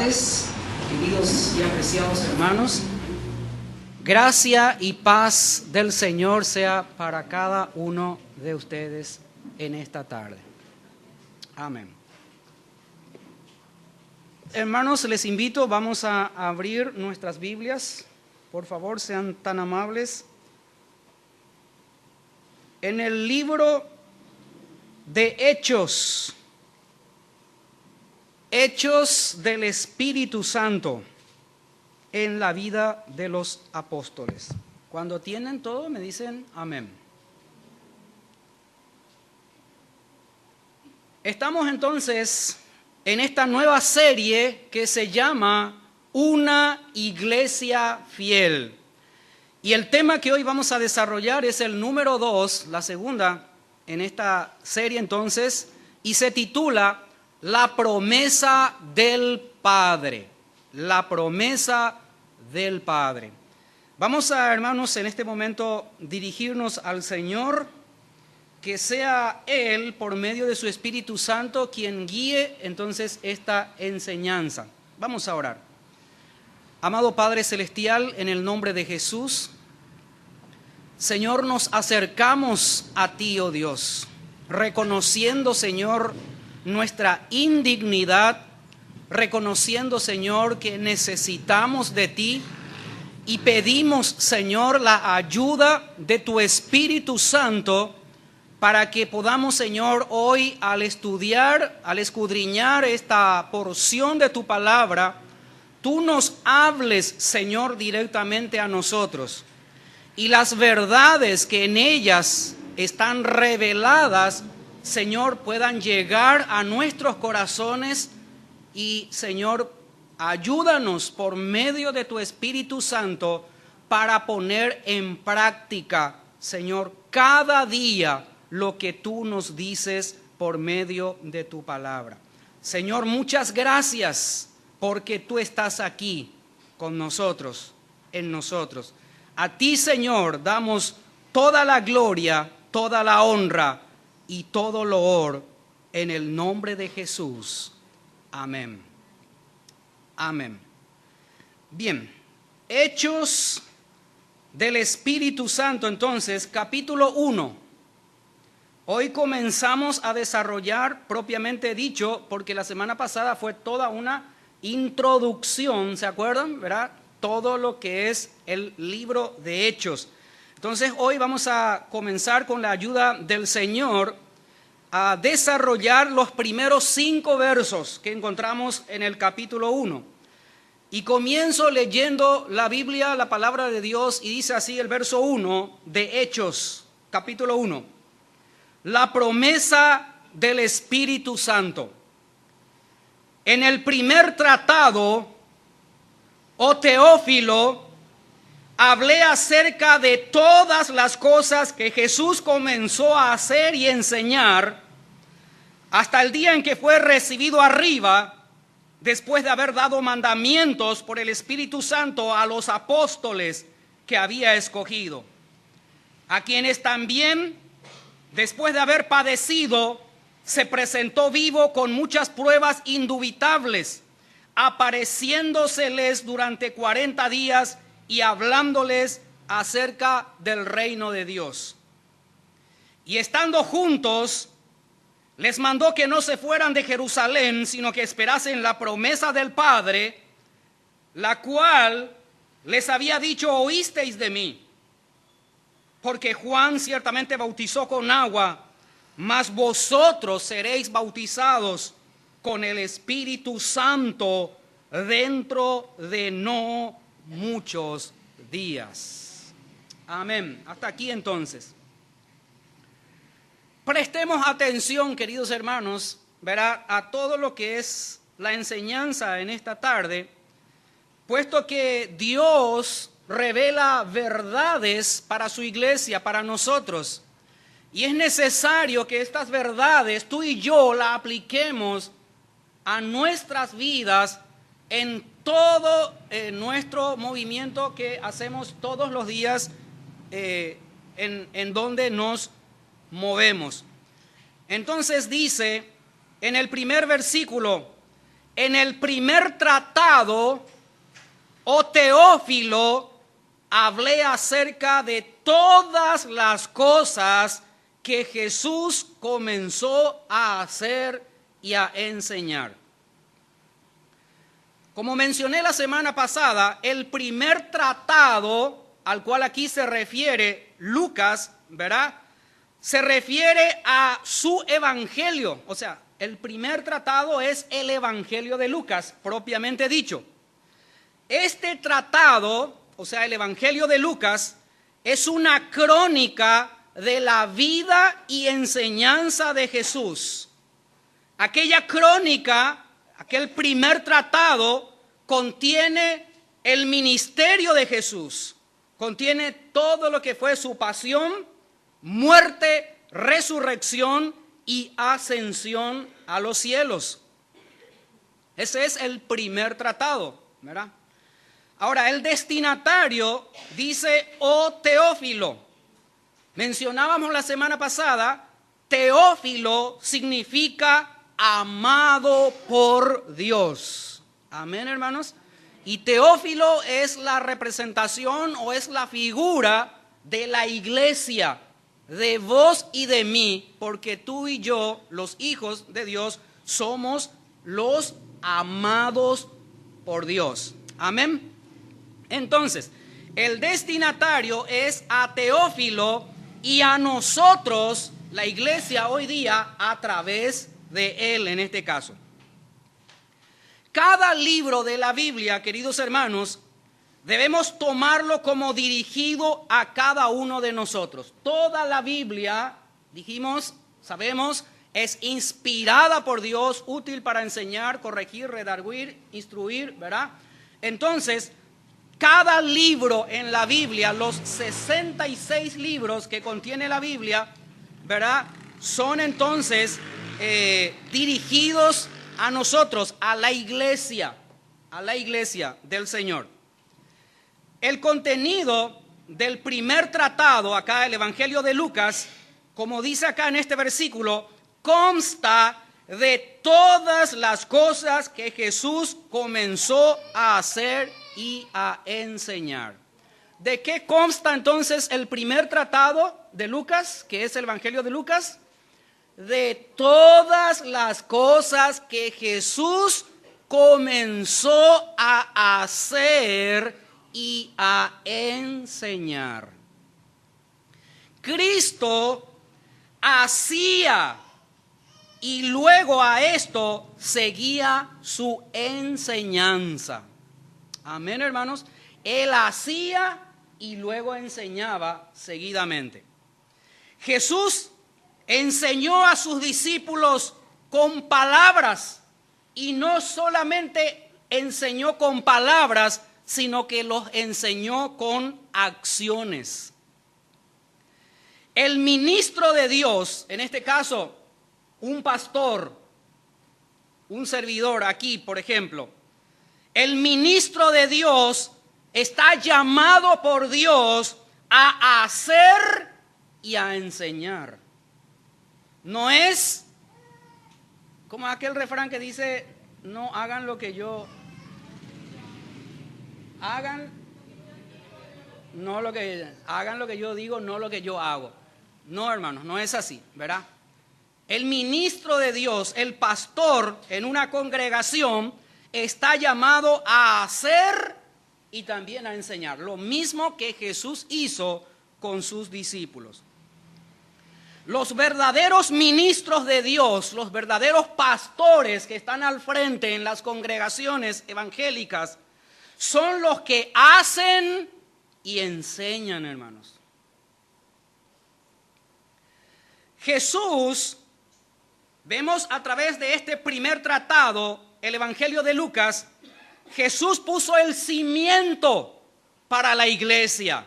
tardes, queridos y apreciados hermanos. Gracia y paz del Señor sea para cada uno de ustedes en esta tarde. Amén. Hermanos, les invito, vamos a abrir nuestras Biblias. Por favor, sean tan amables. En el libro de Hechos del Espíritu Santo en la vida de los apóstoles. Cuando tienen todo, me dicen amén. Estamos entonces en esta nueva serie que se llama Una Iglesia Fiel. Y el tema que hoy vamos a desarrollar es el número 2, la segunda en esta serie entonces, y se titula La promesa del Padre. La promesa del Padre. Vamos a, hermanos, en este momento dirigirnos al Señor, que sea Él, por medio de su Espíritu Santo, quien guíe entonces esta enseñanza. Vamos a orar. Amado Padre Celestial, en el nombre de Jesús, Señor, nos acercamos a ti, oh Dios, reconociendo, Señor, nuestra indignidad, reconociendo, Señor, que necesitamos de ti y pedimos, Señor, la ayuda de tu Espíritu Santo para que podamos, Señor, hoy al estudiar, al escudriñar esta porción de tu palabra, tú nos hables, Señor, directamente a nosotros. Y las verdades que en ellas están reveladas, Señor, puedan llegar a nuestros corazones y, Señor, ayúdanos por medio de tu Espíritu Santo para poner en práctica, Señor, cada día lo que tú nos dices por medio de tu palabra. Señor, muchas gracias porque tú estás aquí con nosotros, en nosotros. A ti, Señor, damos toda la gloria, toda la honra y todo loor en el nombre de Jesús. Amén. Amén. Bien, Hechos del Espíritu Santo, entonces, capítulo 1. Hoy comenzamos a desarrollar, propiamente dicho, porque la semana pasada fue toda una introducción, ¿se acuerdan? ¿Verdad? Todo lo que es el libro de Hechos. Entonces hoy vamos a comenzar con la ayuda del Señor a desarrollar los primeros 5 versos que encontramos en el capítulo 1. Y comienzo leyendo la Biblia, la palabra de Dios, y dice así el verso 1 de Hechos, capítulo 1. La promesa del Espíritu Santo. En el primer tratado, oh Teófilo, hablé acerca de todas las cosas que Jesús comenzó a hacer y enseñar hasta el día en que fue recibido arriba, después de haber dado mandamientos por el Espíritu Santo a los apóstoles que había escogido, a quienes también, después de haber padecido, se presentó vivo con muchas pruebas indubitables, apareciéndoseles durante 40 días y hablándoles acerca del reino de Dios. Y estando juntos, les mandó que no se fueran de Jerusalén, sino que esperasen la promesa del Padre, la cual les había dicho: oísteis de mí. Porque Juan ciertamente bautizó con agua, mas vosotros seréis bautizados con el Espíritu Santo dentro de no muchos días. Amén. Hasta aquí entonces. Prestemos atención, queridos hermanos, verá, a todo lo que es la enseñanza en esta tarde, puesto que Dios revela verdades para su iglesia, para nosotros. Y es necesario que estas verdades, tú y yo, las apliquemos a nuestras vidas en todo nuestro movimiento que hacemos todos los días en donde nos movemos. Entonces dice en el primer versículo: en el primer tratado, oh Teófilo, hablé acerca de todas las cosas que Jesús comenzó a hacer y a enseñar. Como mencioné la semana pasada, el primer tratado al cual aquí se refiere Lucas, ¿verdad? Se refiere a su evangelio. O sea, el primer tratado es el evangelio de Lucas, propiamente dicho. Este tratado, o sea, el evangelio de Lucas, es una crónica de la vida y enseñanza de Jesús. Aquella crónica, aquel primer tratado, contiene el ministerio de Jesús, contiene todo lo que fue su pasión, muerte, resurrección y ascensión a los cielos. Ese es el primer tratado, ¿verdad? Ahora, el destinatario dice, oh Teófilo. Mencionábamos la semana pasada, Teófilo significa amado por Dios. Amén, hermanos. Y Teófilo es la representación o es la figura de la iglesia, de vos y de mí, porque tú y yo, los hijos de Dios, somos los amados por Dios. Amén. Entonces, el destinatario es a Teófilo y a nosotros, la iglesia hoy día, a través de él en este caso. Cada libro de la Biblia, queridos hermanos, debemos tomarlo como dirigido a cada uno de nosotros. Toda la Biblia, dijimos, sabemos, es inspirada por Dios, útil para enseñar, corregir, redarguir, instruir, ¿verdad? Entonces, cada libro en la Biblia, los 66 libros que contiene la Biblia, ¿verdad? Son entonces dirigidos a nosotros, a la iglesia del Señor. El contenido del primer tratado, acá el Evangelio de Lucas, como dice acá en este versículo, consta de todas las cosas que Jesús comenzó a hacer y a enseñar. ¿De qué consta entonces el primer tratado de Lucas, que es el Evangelio de Lucas? De todas las cosas que Jesús comenzó a hacer y a enseñar. Cristo hacía y luego a esto seguía su enseñanza. Amén, hermanos. Él hacía y luego enseñaba seguidamente. Jesús enseñó a sus discípulos con palabras y no solamente enseñó con palabras, sino que los enseñó con acciones. El ministro de Dios, en este caso, un pastor, un servidor aquí, por ejemplo, el ministro de Dios está llamado por Dios a hacer y a enseñar. No es como aquel refrán que dice, no hagan lo que yo hagan, no lo que hagan lo que yo digo, no lo que yo hago. No, hermanos, no es así, ¿verdad? El ministro de Dios, el pastor en una congregación, está llamado a hacer y también a enseñar, lo mismo que Jesús hizo con sus discípulos. Los verdaderos ministros de Dios, los verdaderos pastores que están al frente en las congregaciones evangélicas, son los que hacen y enseñan, hermanos. Jesús, vemos a través de este primer tratado, el Evangelio de Lucas, Jesús puso el cimiento para la iglesia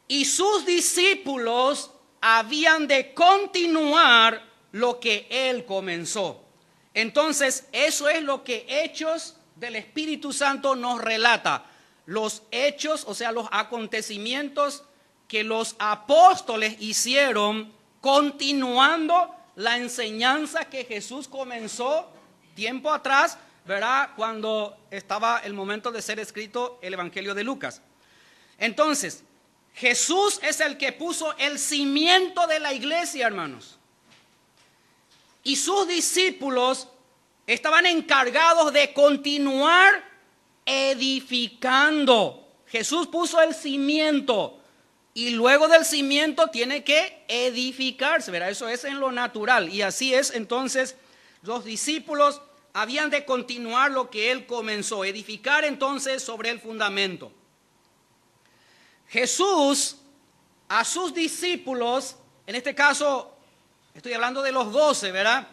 y sus discípulos habían de continuar lo que él comenzó. Entonces, eso es lo que Hechos del Espíritu Santo nos relata. Los hechos, o sea, los acontecimientos que los apóstoles hicieron continuando la enseñanza que Jesús comenzó tiempo atrás, ¿verdad? Cuando estaba el momento de ser escrito el Evangelio de Lucas. Entonces, Jesús es el que puso el cimiento de la iglesia, hermanos. Y sus discípulos estaban encargados de continuar edificando. Jesús puso el cimiento y luego del cimiento tiene que edificarse, ¿verdad? Eso es en lo natural. Y así es, entonces, los discípulos habían de continuar lo que él comenzó, edificar entonces sobre el fundamento. Jesús a sus discípulos, en este caso estoy hablando de los 12, ¿verdad?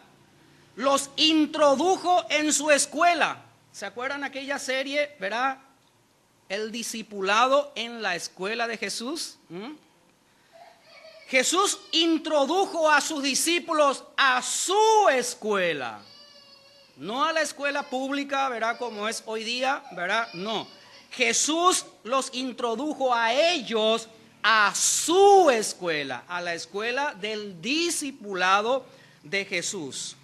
Los introdujo en su escuela. ¿Se acuerdan aquella serie, verdad? El discipulado en la escuela de Jesús. Jesús introdujo a sus discípulos a su escuela. No a la escuela pública, ¿verdad? Como es hoy día, ¿verdad? No. Jesús los introdujo a ellos a su escuela, a la escuela del discipulado de Jesús.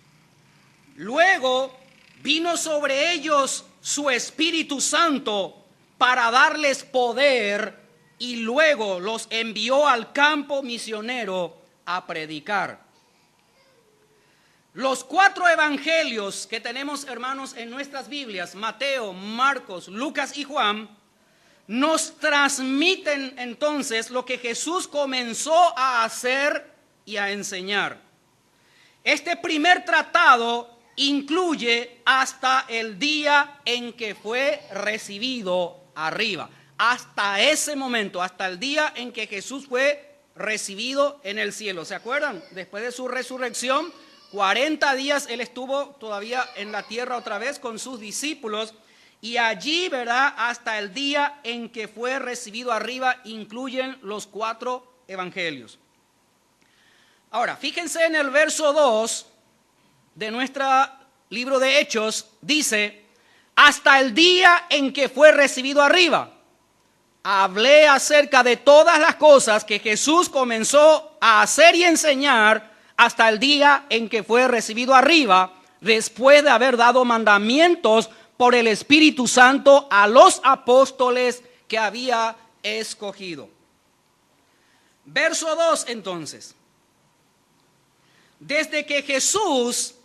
Luego vino sobre ellos su Espíritu Santo para darles poder y luego los envió al campo misionero a predicar. Los 4 evangelios que tenemos, hermanos, en nuestras Biblias, Mateo, Marcos, Lucas y Juan, nos transmiten entonces lo que Jesús comenzó a hacer y a enseñar. Este primer tratado incluye hasta el día en que fue recibido arriba. Hasta ese momento, hasta el día en que Jesús fue recibido en el cielo. ¿Se acuerdan? Después de su resurrección, 40 días él estuvo todavía en la tierra otra vez con sus discípulos. Y allí, ¿verdad? Hasta el día en que fue recibido arriba, incluyen los 4 evangelios. Ahora, fíjense en el verso 2 de nuestro libro de Hechos, dice, hasta el día en que fue recibido arriba. Hablé acerca de todas las cosas que Jesús comenzó a hacer y enseñar hasta el día en que fue recibido arriba, después de haber dado mandamientos por el Espíritu Santo a los apóstoles que había escogido. Verso 2 entonces. Desde que Jesús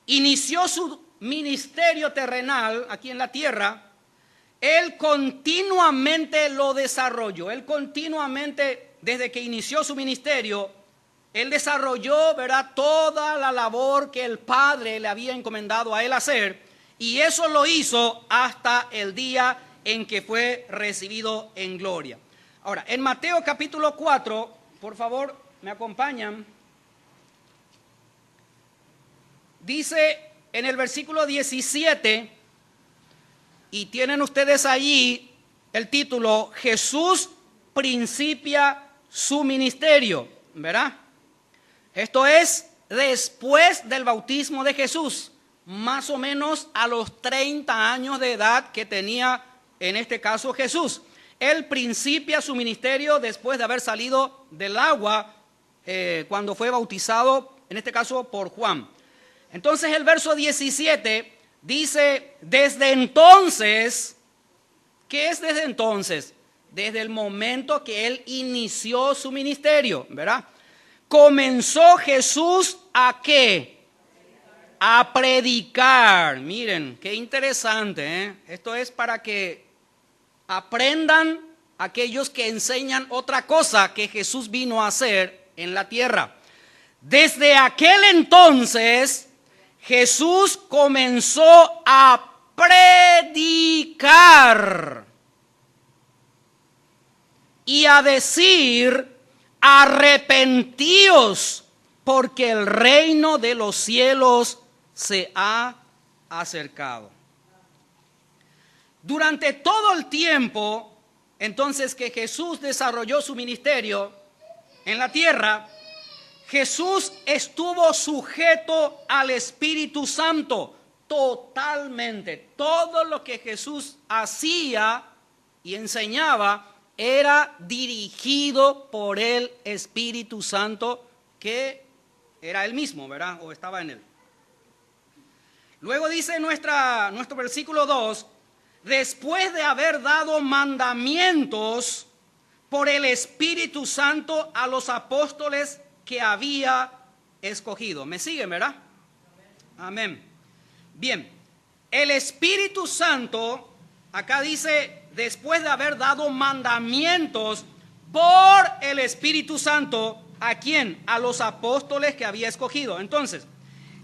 inició su ministerio terrenal aquí en la tierra, él continuamente lo desarrolló. Él continuamente, desde que inició su ministerio, él desarrolló, ¿verdad?, toda la labor que el Padre le había encomendado a él hacer. Y eso lo hizo hasta el día en que fue recibido en gloria. Ahora, en Mateo capítulo 4, por favor, me acompañan. Dice en el versículo 17, y tienen ustedes allí el título, Jesús principia su ministerio, ¿verdad? Esto es después del bautismo de Jesús, más o menos a los 30 años de edad que tenía en este caso Jesús. Él principia su ministerio después de haber salido del agua cuando fue bautizado, en este caso por Juan. Entonces el verso 17 dice, desde entonces, ¿qué es desde entonces? Desde el momento que él inició su ministerio, ¿verdad? Comenzó Jesús ¿a qué? A predicar. Miren, qué interesante, ¿eh? Esto es para que aprendan aquellos que enseñan otra cosa que Jesús vino a hacer en la tierra. Desde aquel entonces, Jesús comenzó a predicar y a decir, arrepentíos, porque el reino de los cielos se ha acercado. Durante todo el tiempo, entonces, que Jesús desarrolló su ministerio en la tierra, Jesús estuvo sujeto al Espíritu Santo totalmente. Todo lo que Jesús hacía y enseñaba era dirigido por el Espíritu Santo, que era él mismo, ¿verdad? O estaba en él. Luego dice nuestro versículo 2, después de haber dado mandamientos por el Espíritu Santo a los apóstoles que había escogido. ¿Me siguen, verdad? Amén. Bien, el Espíritu Santo, acá dice, después de haber dado mandamientos por el Espíritu Santo, ¿a quién? A los apóstoles que había escogido. Entonces,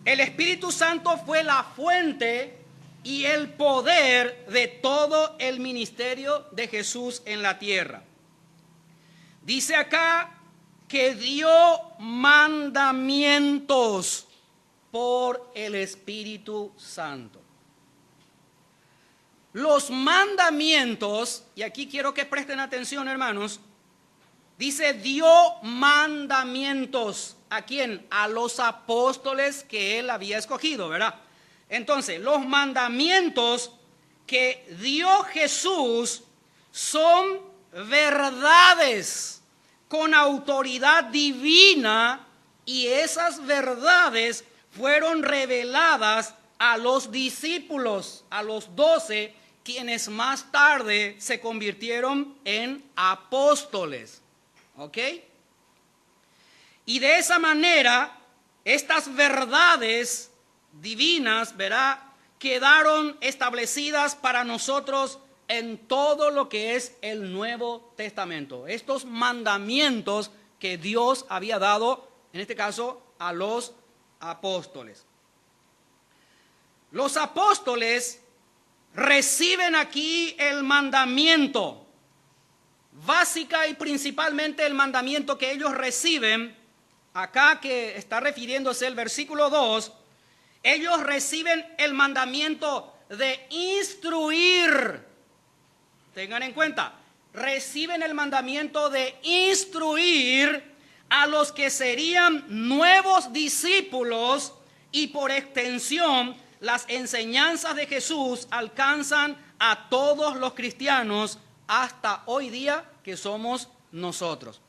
el Espíritu Santo fue la fuente y el poder de todo el ministerio de Jesús en la tierra. Dice acá que dio mandamientos por el Espíritu Santo. Los mandamientos, y aquí quiero que presten atención, hermanos, dice dio mandamientos. ¿A quién? A los apóstoles que él había escogido, ¿verdad? Entonces, los mandamientos que dio Jesús son verdades con autoridad divina, y esas verdades fueron reveladas a los discípulos, a los 12, quienes más tarde se convirtieron en apóstoles. ¿Ok? Y de esa manera, estas verdades divinas, ¿verdad?, quedaron establecidas para nosotros en todo lo que es el Nuevo Testamento. Estos mandamientos que Dios había dado, en este caso, a los apóstoles. Los apóstoles reciben aquí el mandamiento, básica y principalmente el mandamiento que ellos reciben, acá que está refiriéndose el versículo 2, ellos reciben el mandamiento de instruir. Tengan en cuenta, reciben el mandamiento de instruir a los que serían nuevos discípulos, y por extensión las enseñanzas de Jesús alcanzan a todos los cristianos hasta hoy día que somos nosotros.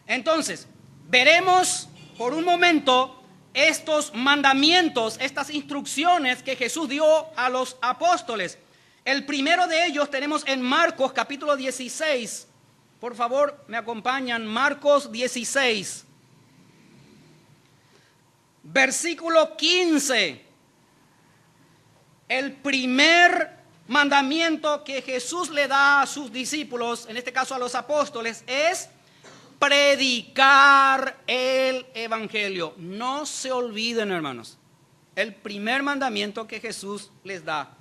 Entonces, veremos por un momento estos mandamientos, estas instrucciones que Jesús dio a los apóstoles. El primero de ellos tenemos en Marcos capítulo 16. Por favor, me acompañan. Marcos 16. Versículo 15. El primer mandamiento que Jesús le da a sus discípulos, en este caso a los apóstoles, es predicar el evangelio. No se olviden, hermanos, el primer mandamiento que Jesús les da.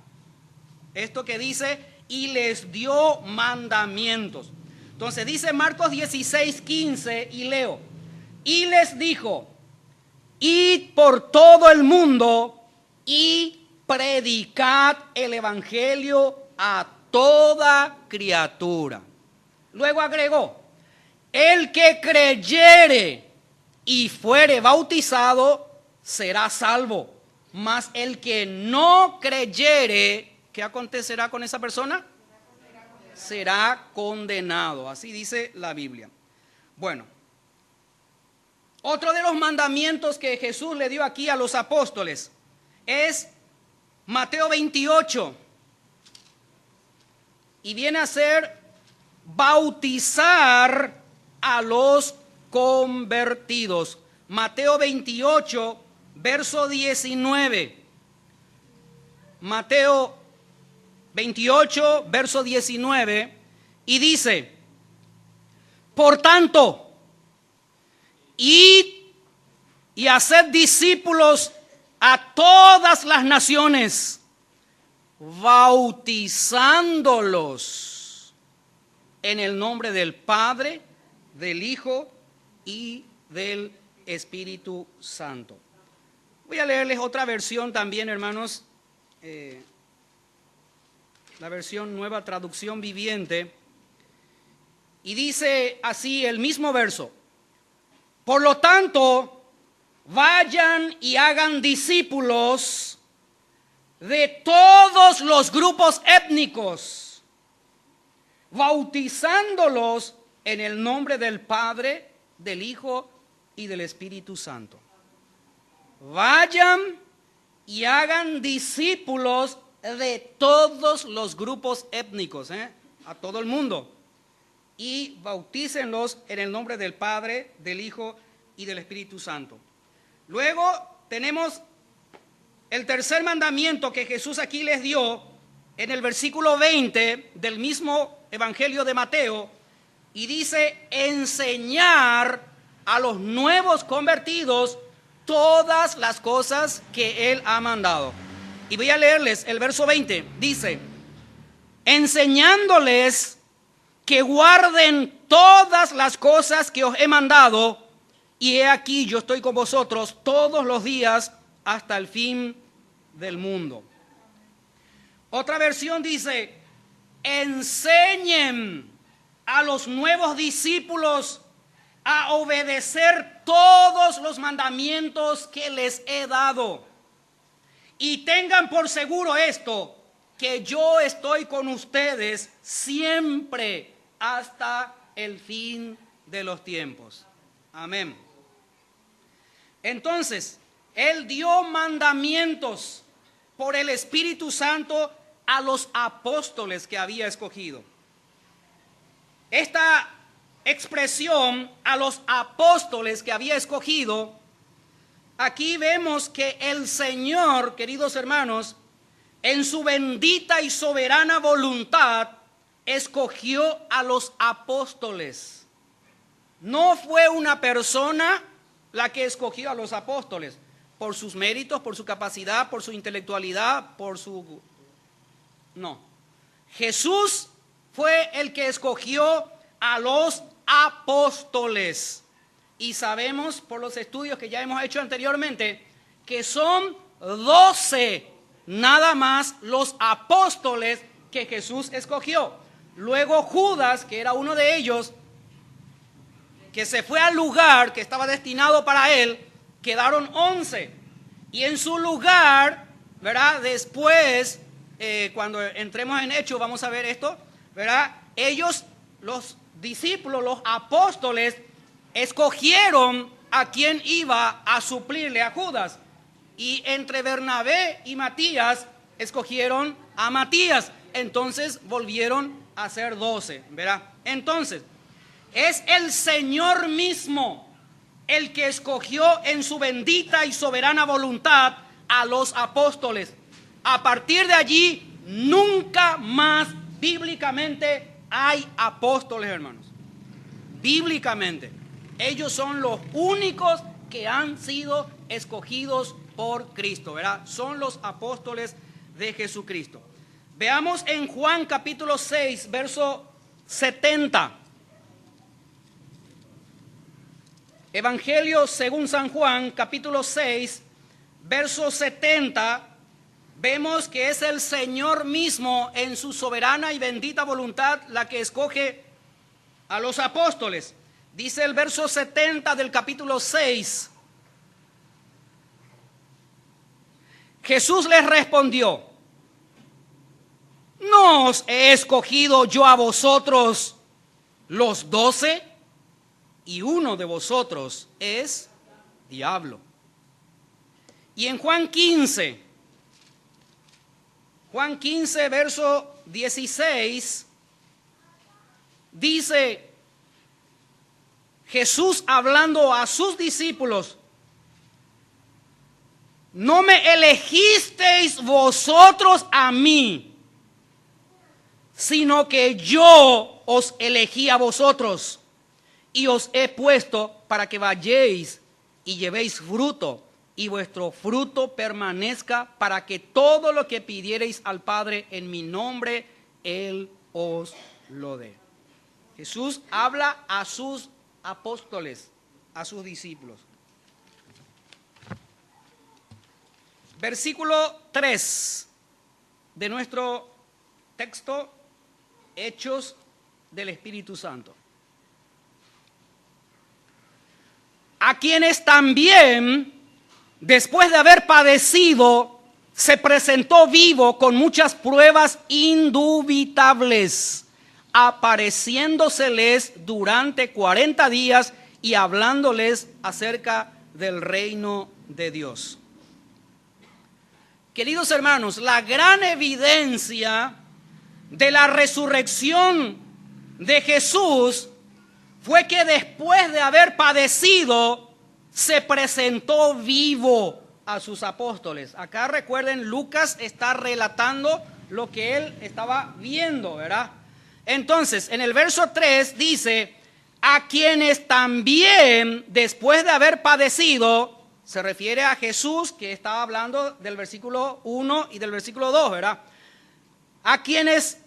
Esto que dice, y les dio mandamientos. Entonces dice Marcos 16, 15, y leo. Y les dijo, id por todo el mundo y predicad el evangelio a toda criatura. Luego agregó, el que creyere y fuere bautizado será salvo, mas el que no creyere, ¿qué acontecerá con esa persona? Será condenado. Así dice la Biblia. Bueno, otro de los mandamientos que Jesús le dio aquí a los apóstoles es Mateo 28. Y viene a ser bautizar a los convertidos. Mateo 28, verso 19. Mateo 28, verso 19, y dice, por tanto, id y haced discípulos a todas las naciones, bautizándolos en el nombre del Padre, del Hijo y del Espíritu Santo. Voy a leerles otra versión también, hermanos, la versión Nueva Traducción Viviente, y dice así el mismo verso: por lo tanto, vayan y hagan discípulos de todos los grupos étnicos, bautizándolos en el nombre del Padre, del Hijo y del Espíritu Santo. Vayan y hagan discípulos de todos los grupos étnicos, a todo el mundo, y bautícenlos en el nombre del Padre, del Hijo y del Espíritu Santo. Luego tenemos el tercer mandamiento que Jesús aquí les dio en el versículo 20 del mismo Evangelio de Mateo, y dice: enseñar a los nuevos convertidos todas las cosas que Él ha mandado. Y voy a leerles el verso 20. Dice: enseñándoles que guarden todas las cosas que os he mandado, y he aquí yo estoy con vosotros todos los días hasta el fin del mundo. Otra versión dice: enseñen a los nuevos discípulos a obedecer todos los mandamientos que les he dado. Y tengan por seguro esto, que yo estoy con ustedes siempre hasta el fin de los tiempos. Amén. Entonces, Él dio mandamientos por el Espíritu Santo a los apóstoles que había escogido. Esta expresión, a los apóstoles que había escogido, aquí vemos que el Señor, queridos hermanos, en su bendita y soberana voluntad, escogió a los apóstoles. No fue una persona la que escogió a los apóstoles por sus méritos, por su capacidad, por su intelectualidad, por su... No. Jesús fue el que escogió a los apóstoles. Y sabemos por los estudios que ya hemos hecho anteriormente que son 12 nada más los apóstoles que Jesús escogió. Luego Judas, que era uno de ellos, que se fue al lugar que estaba destinado para él, quedaron 11. Y en su lugar, ¿verdad? Después, cuando entremos en Hechos, vamos a ver esto, ¿verdad? Ellos, los discípulos, los apóstoles, escogieron a quien iba a suplirle a Judas. Y entre Bernabé y Matías, escogieron a Matías. Entonces volvieron a ser 12, ¿verdad? Entonces, es el Señor mismo el que escogió en su bendita y soberana voluntad a los apóstoles. A partir de allí, nunca más bíblicamente hay apóstoles, hermanos. Bíblicamente, ellos son los únicos que han sido escogidos por Cristo, ¿verdad? Son los apóstoles de Jesucristo. Veamos en Juan capítulo 6, verso 70. Evangelio según San Juan, capítulo 6, verso 70, vemos que es el Señor mismo en su soberana y bendita voluntad la que escoge a los apóstoles. Dice el verso 70 del capítulo 6. Jesús les respondió: ¿no os he escogido yo a vosotros los 12? Y uno de vosotros es diablo. Y en Juan 15, verso 16, dice Jesús hablando a sus discípulos: no me elegisteis vosotros a mí, sino que yo os elegí a vosotros y os he puesto para que vayáis y llevéis fruto, y vuestro fruto permanezca, para que todo lo que pidiereis al Padre en mi nombre, Él os lo dé. Jesús habla a sus apóstoles, a sus discípulos. Versículo 3 de nuestro texto, Hechos del Espíritu Santo. A quienes también, después de haber padecido, se presentó vivo con muchas pruebas indubitables, apareciéndoseles durante 40 días y hablándoles acerca del reino de Dios. Queridos hermanos, la gran evidencia de la resurrección de Jesús fue que después de haber padecido, se presentó vivo a sus apóstoles. Acá recuerden, Lucas está relatando lo que él estaba viendo, ¿verdad? Entonces, en el verso 3 dice, a quienes también después de haber padecido, se refiere a Jesús, que estaba hablando del versículo 1 y del versículo 2, ¿verdad? A quienes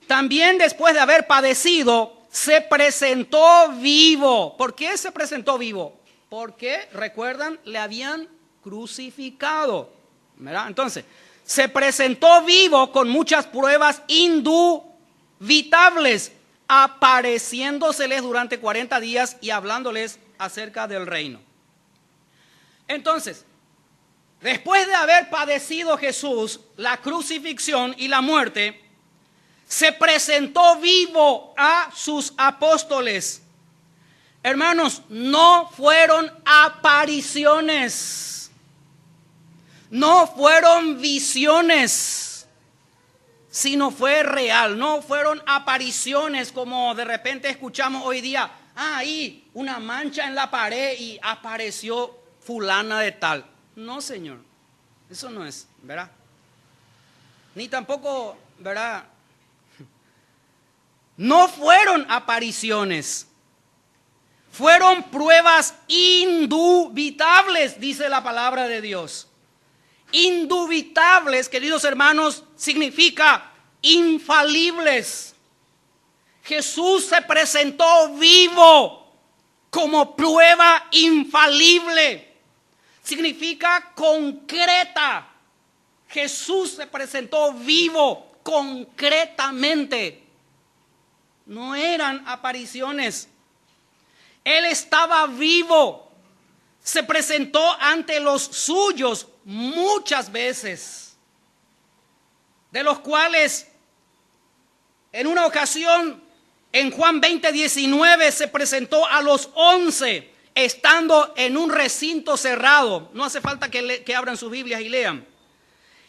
también después de haber padecido, se presentó vivo. ¿Por qué se presentó vivo? Porque, recuerdan, le habían crucificado, ¿verdad? Entonces, se presentó vivo con muchas pruebas indubitables, apareciéndoseles durante 40 días y hablándoles acerca del reino. Entonces, después de haber padecido Jesús la crucifixión y la muerte, se presentó vivo a sus apóstoles. Hermanos, no fueron apariciones, no fueron visiones, sino fue real. No fueron apariciones como de repente escuchamos hoy día. Ahí una mancha en la pared y apareció fulana de tal. No, Señor, eso no es, ¿verdad? Ni tampoco, ¿verdad? No fueron apariciones, fueron pruebas indubitables, dice la palabra de Dios. Indubitables, queridos hermanos, significa infalibles. Jesús se presentó vivo como prueba infalible. Significa concreta. Jesús se presentó vivo concretamente. No eran apariciones. Él estaba vivo. Se presentó ante los suyos muchas veces, de los cuales en una ocasión en Juan 20:19 se presentó a los 11 estando en un recinto cerrado. No hace falta que abran sus Biblias y lean.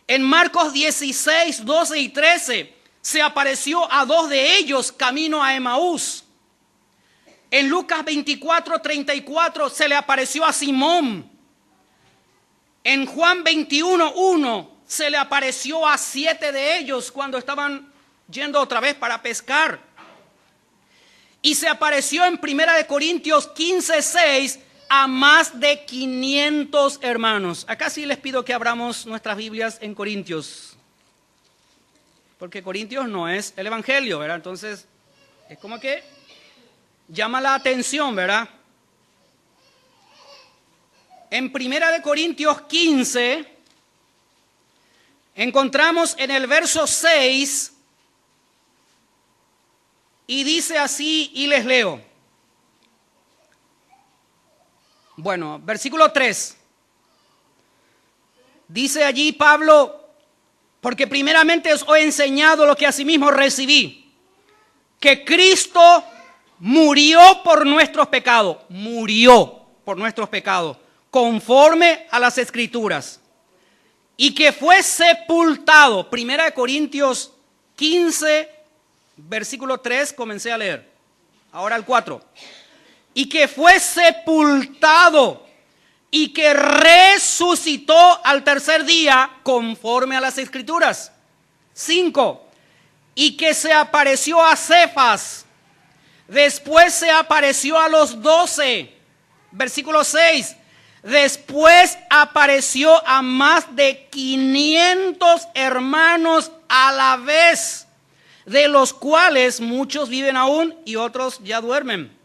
En Marcos 16, 12 y 13 se apareció a 2 de ellos camino a Emaús. En Lucas 24, 34 se le apareció a Simón. En Juan 21, 1 se le apareció a 7 de ellos cuando estaban yendo otra vez para pescar. Y se apareció en 1 Corintios 15, 6 a más de 500 hermanos. Acá sí les pido que abramos nuestras Biblias en Corintios, porque Corintios no es el Evangelio, ¿verdad? Entonces es como que llama la atención, ¿verdad? En 1 Corintios 15 encontramos en el verso 6 y dice así, y les leo. Bueno, versículo 3. Dice allí Pablo, porque primeramente os he enseñado lo que asimismo recibí, que Cristo murió por nuestros pecados, conforme a las Escrituras, y que fue sepultado. 1 Corintios 15, versículo 3, comencé a leer. Ahora el 4. Y que fue sepultado y que resucitó al tercer día conforme a las Escrituras. 5. Y que se apareció a Cefas, después se apareció a los 12. Versículo 6. Después apareció a más de 500 hermanos a la vez, de los cuales muchos viven aún y otros ya duermen.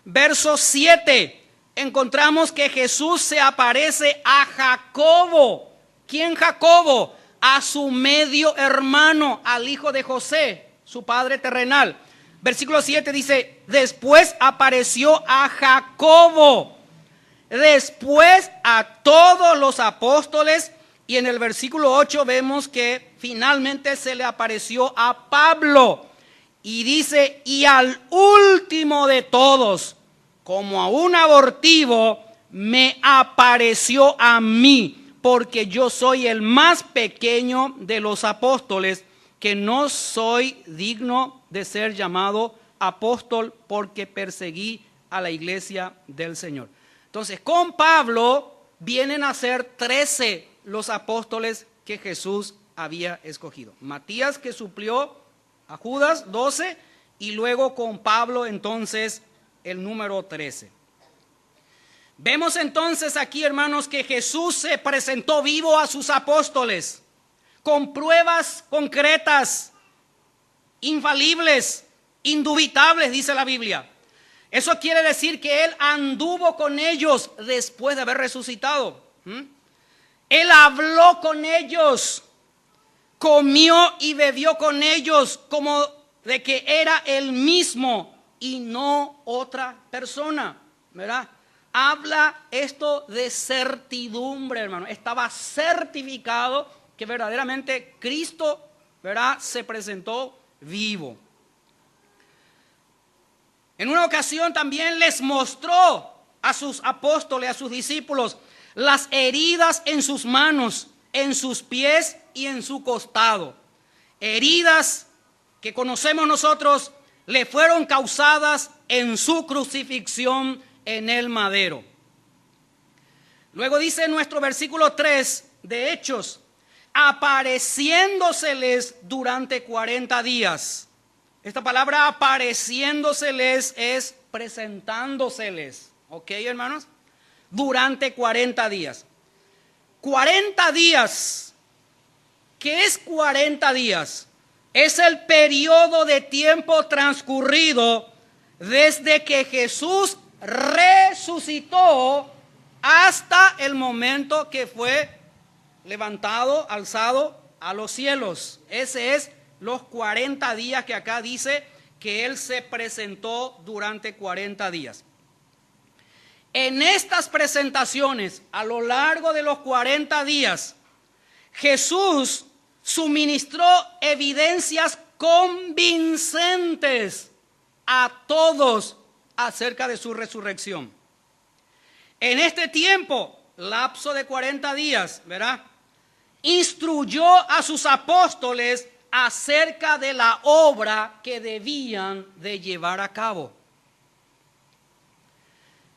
Verso 7, encontramos que Jesús se aparece a Jacobo. ¿Quién Jacobo? A su medio hermano, al hijo de José, su padre terrenal. Versículo 7 dice, después apareció a Jacobo, después a todos los apóstoles, y en el versículo 8 vemos que finalmente se le apareció a Pablo. Y dice, y al último de todos, como a un abortivo, me apareció a mí, porque yo soy el más pequeño de los apóstoles, que no soy digno de ser llamado apóstol porque perseguí a la iglesia del Señor. Entonces, con Pablo vienen a ser 13 los apóstoles que Jesús había escogido. Matías, que suplió a Judas, 12, y luego con Pablo entonces el número 13. Vemos entonces aquí, hermanos, que Jesús se presentó vivo a sus apóstoles con pruebas concretas, infalibles, indubitables, dice la Biblia. Eso quiere decir que Él anduvo con ellos después de haber resucitado. Él habló con ellos, comió y bebió con ellos como de que era Él mismo y no otra persona, ¿verdad? Habla esto de certidumbre, hermano. Estaba certificado que verdaderamente Cristo, ¿verdad?, se presentó vivo. En una ocasión también les mostró a sus apóstoles, a sus discípulos, las heridas en sus manos, en sus pies y en su costado. Heridas que conocemos nosotros le fueron causadas en su crucifixión en el madero. Luego dice en nuestro versículo 3 de Hechos, apareciéndoseles durante 40 días. Esta palabra apareciéndoseles es presentándoseles. ¿Ok, hermanos? Durante 40 días. 40 días. ¿Qué es 40 días? Es el periodo de tiempo transcurrido desde que Jesús resucitó hasta el momento que fue levantado, alzado a los cielos. Ese es los 40 días que acá dice que Él se presentó durante 40 días. En estas presentaciones, a lo largo de los 40 días, Jesús suministró evidencias convincentes a todos acerca de su resurrección. En este tiempo, lapso de 40 días, ¿verdad?, instruyó a sus apóstoles acerca de la obra que debían de llevar a cabo.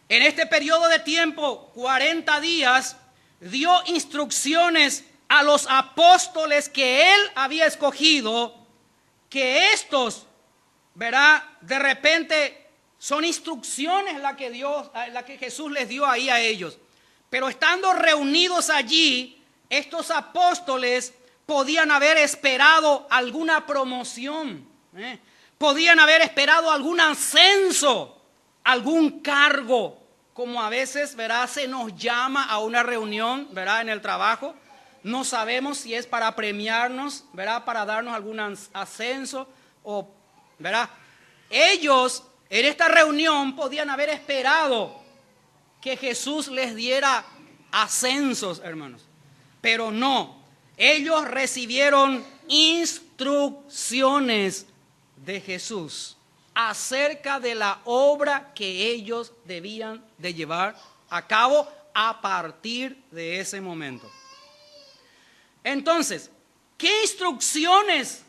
En este periodo de tiempo, 40 días, dio instrucciones a los apóstoles que Él había escogido, que estos, ¿verdad?, de repente son instrucciones la que Jesús les dio ahí a ellos. Pero estando reunidos allí, estos apóstoles podían haber esperado alguna promoción, podían haber esperado algún ascenso, algún cargo, como a veces, ¿verdad?, se nos llama a una reunión, ¿verdad?, en el trabajo. No sabemos si es para premiarnos, ¿verdad?, para darnos algún ascenso, o, ¿verdad? Ellos en esta reunión podían haber esperado que Jesús les diera ascensos, hermanos. Pero no, ellos recibieron instrucciones de Jesús acerca de la obra que ellos debían de llevar a cabo a partir de ese momento. Entonces, ¿qué instrucciones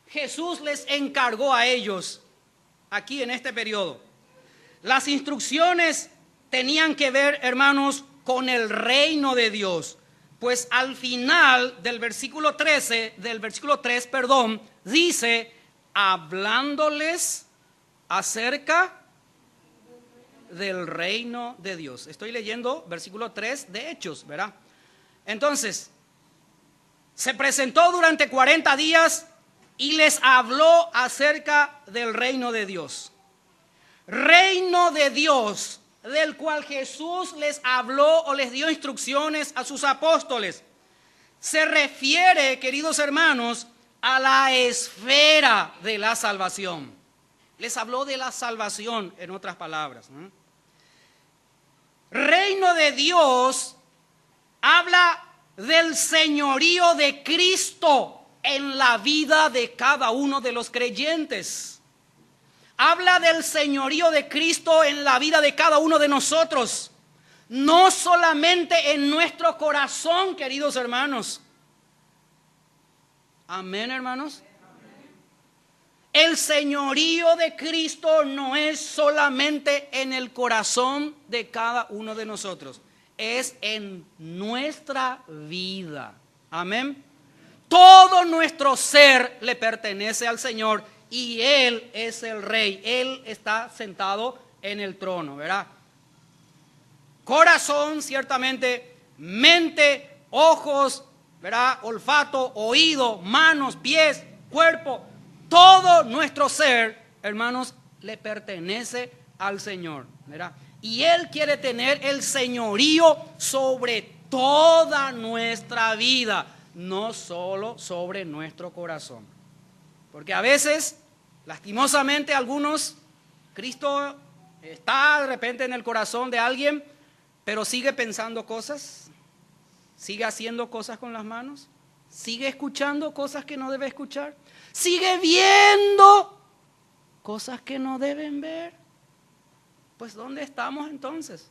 Jesús les encargó a ellos aquí en este periodo? Las instrucciones tenían que ver, hermanos, con el reino de Dios. Pues al final del versículo 3, dice, hablándoles acerca del reino de Dios. Estoy leyendo versículo 3 de Hechos, ¿verdad? Entonces, se presentó durante 40 días y les habló acerca del reino de Dios. Reino de Dios, del cual Jesús les habló o les dio instrucciones a sus apóstoles, se refiere, queridos hermanos, a la esfera de la salvación. Les habló de la salvación, en otras palabras. Reino de Dios habla del señorío de Cristo en la vida de cada uno de los creyentes. Habla del señorío de Cristo en la vida de cada uno de nosotros. no solamente en nuestro corazón, queridos hermanos. Amén, hermanos. El señorío de Cristo no es solamente en el corazón de cada uno de nosotros, es en nuestra vida. Amén. Todo nuestro ser le pertenece al Señor y Él es el Rey. Él está sentado en el trono, ¿verdad? Corazón, ciertamente, mente, ojos, ¿verdad? Olfato, oído, manos, pies, cuerpo. Todo nuestro ser, hermanos, le pertenece al Señor, ¿verdad? Y Él quiere tener el señorío sobre toda nuestra vida, no solo sobre nuestro corazón. Porque a veces, lastimosamente, algunos, Cristo está de repente en el corazón de alguien, pero sigue pensando cosas, sigue haciendo cosas con las manos, sigue escuchando cosas que no debe escuchar, sigue viendo cosas que no deben ver. Pues ¿dónde estamos entonces?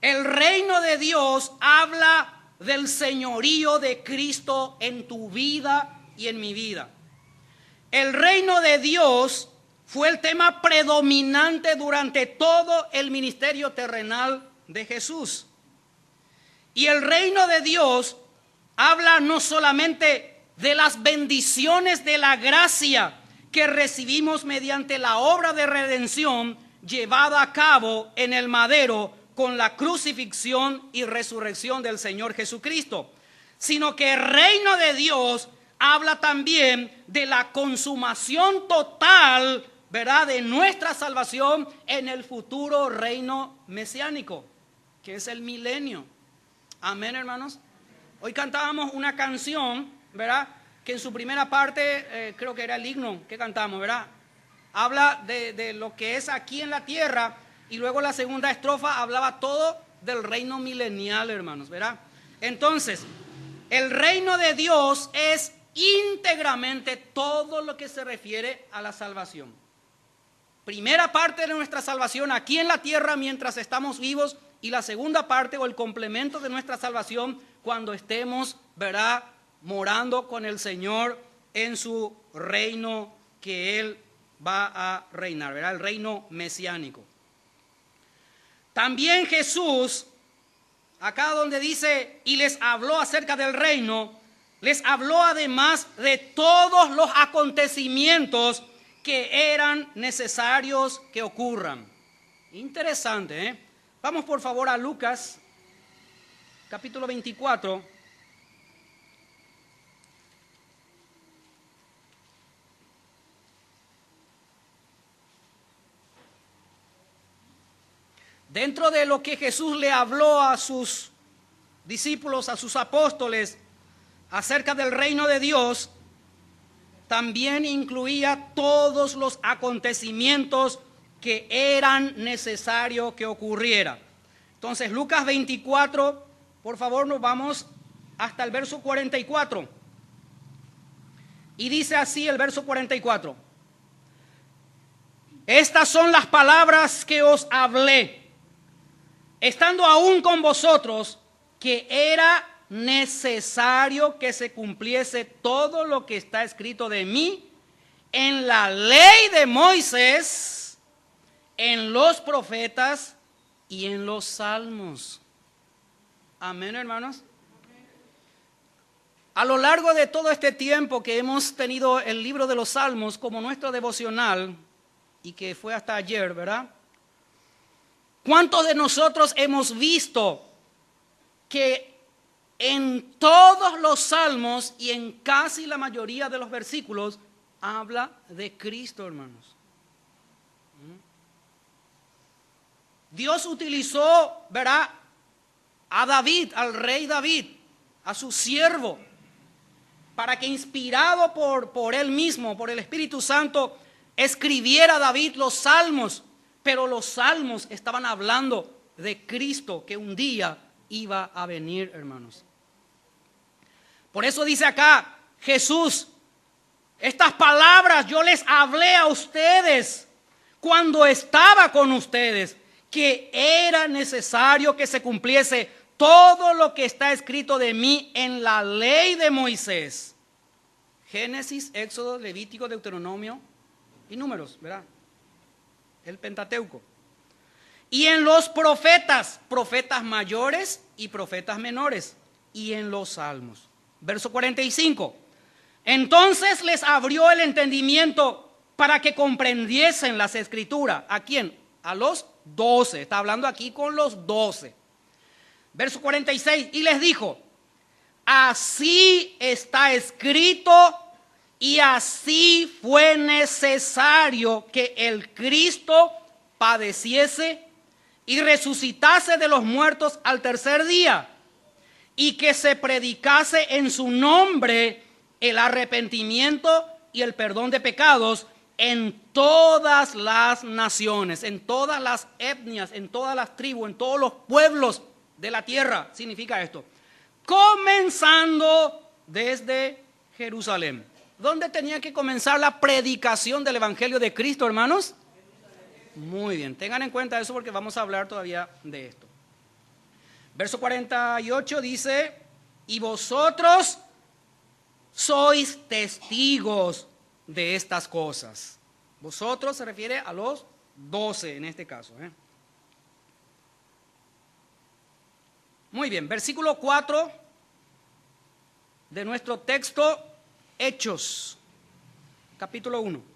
El reino de Dios habla del señorío de Cristo en tu vida y en mi vida. El reino de Dios fue el tema predominante durante todo el ministerio terrenal de Jesús. Y el reino de Dios habla no solamente de las bendiciones de la gracia que recibimos mediante la obra de redención llevada a cabo en el madero con la crucifixión y resurrección del Señor Jesucristo, sino que el reino de Dios habla también de la consumación total, ¿verdad?, de nuestra salvación en el futuro reino mesiánico, que es el milenio. Amén, hermanos. Hoy cantábamos una canción, ¿verdad?, que en su primera parte, creo que era el himno que cantamos, ¿verdad?, habla de lo que es aquí en la tierra, y luego la segunda estrofa hablaba todo del reino milenial, hermanos, ¿verdad? Entonces, el reino de Dios es íntegramente todo lo que se refiere a la salvación. Primera parte de nuestra salvación aquí en la tierra mientras estamos vivos, y la segunda parte o el complemento de nuestra salvación cuando estemos, ¿verdad?, morando con el Señor en su reino que Él va a reinar, ¿verdad?, el reino mesiánico. También Jesús, acá donde dice, y les habló acerca del reino, les habló además de todos los acontecimientos que eran necesarios que ocurran. Interesante, ¿eh? Vamos por favor a Lucas, capítulo 24. Dentro de lo que Jesús le habló a sus discípulos, a sus apóstoles, acerca del reino de Dios, también incluía todos los acontecimientos que eran necesarios que ocurriera. Entonces, Lucas 24, por favor, nos vamos hasta el verso 44. Y dice así el verso 44. Estas son las palabras que os hablé, estando aún con vosotros, que era necesario que se cumpliese todo lo que está escrito de mí en la ley de Moisés, en los profetas y en los salmos. Amén, hermanos. A lo largo de todo este tiempo que hemos tenido el libro de los salmos como nuestro devocional, y que fue hasta ayer, ¿verdad?, ¿cuántos de nosotros hemos visto que en todos los salmos y en casi la mayoría de los versículos habla de Cristo, hermanos? Dios utilizó, ¿verdad?, a David, al rey David, a su siervo, para que inspirado por él mismo, por el Espíritu Santo, escribiera David los salmos. Pero los salmos estaban hablando de Cristo que un día iba a venir, hermanos. Por eso dice acá Jesús, estas palabras yo les hablé a ustedes cuando estaba con ustedes, que era necesario que se cumpliese todo lo que está escrito de mí en la ley de Moisés. Génesis, Éxodo, Levítico, Deuteronomio y Números, ¿verdad? El Pentateuco. Y en los profetas, profetas mayores y profetas menores, y en los salmos. Verso 45. Entonces les abrió el entendimiento para que comprendiesen las escrituras. ¿A quién? A los 12. Está hablando aquí con los 12. Verso 46. Y les dijo, así está escrito y así fue necesario que el Cristo padeciese y resucitase de los muertos al tercer día, y que se predicase en su nombre el arrepentimiento y el perdón de pecados en todas las naciones, en todas las etnias, en todas las tribus, en todos los pueblos de la tierra. Significa esto, comenzando desde Jerusalén. ¿Dónde tenía que comenzar la predicación del Evangelio de Cristo, hermanos? Muy bien, tengan en cuenta eso porque vamos a hablar todavía de esto. Verso 48 dice, y vosotros sois testigos de estas cosas. Vosotros se refiere a los 12 en este caso. Muy bien, versículo 4 de nuestro texto, Hechos, capítulo 1.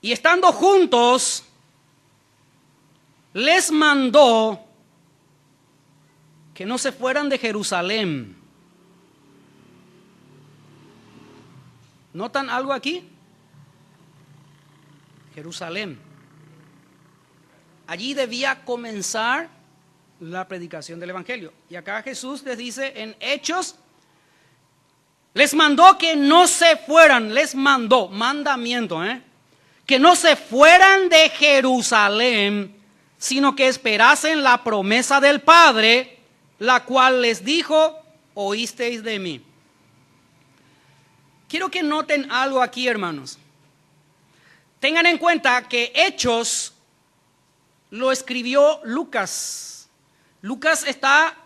Y estando juntos, les mandó que no se fueran de Jerusalén. ¿Notan algo aquí? Jerusalén. Allí debía comenzar la predicación del Evangelio. Y acá Jesús les dice en Hechos, les mandó que no se fueran, les mandó, mandamiento, que no se fueran de Jerusalén, sino que esperasen la promesa del Padre, la cual les dijo, oísteis de mí. Quiero que noten algo aquí, hermanos. Tengan en cuenta que Hechos lo escribió Lucas. Lucas está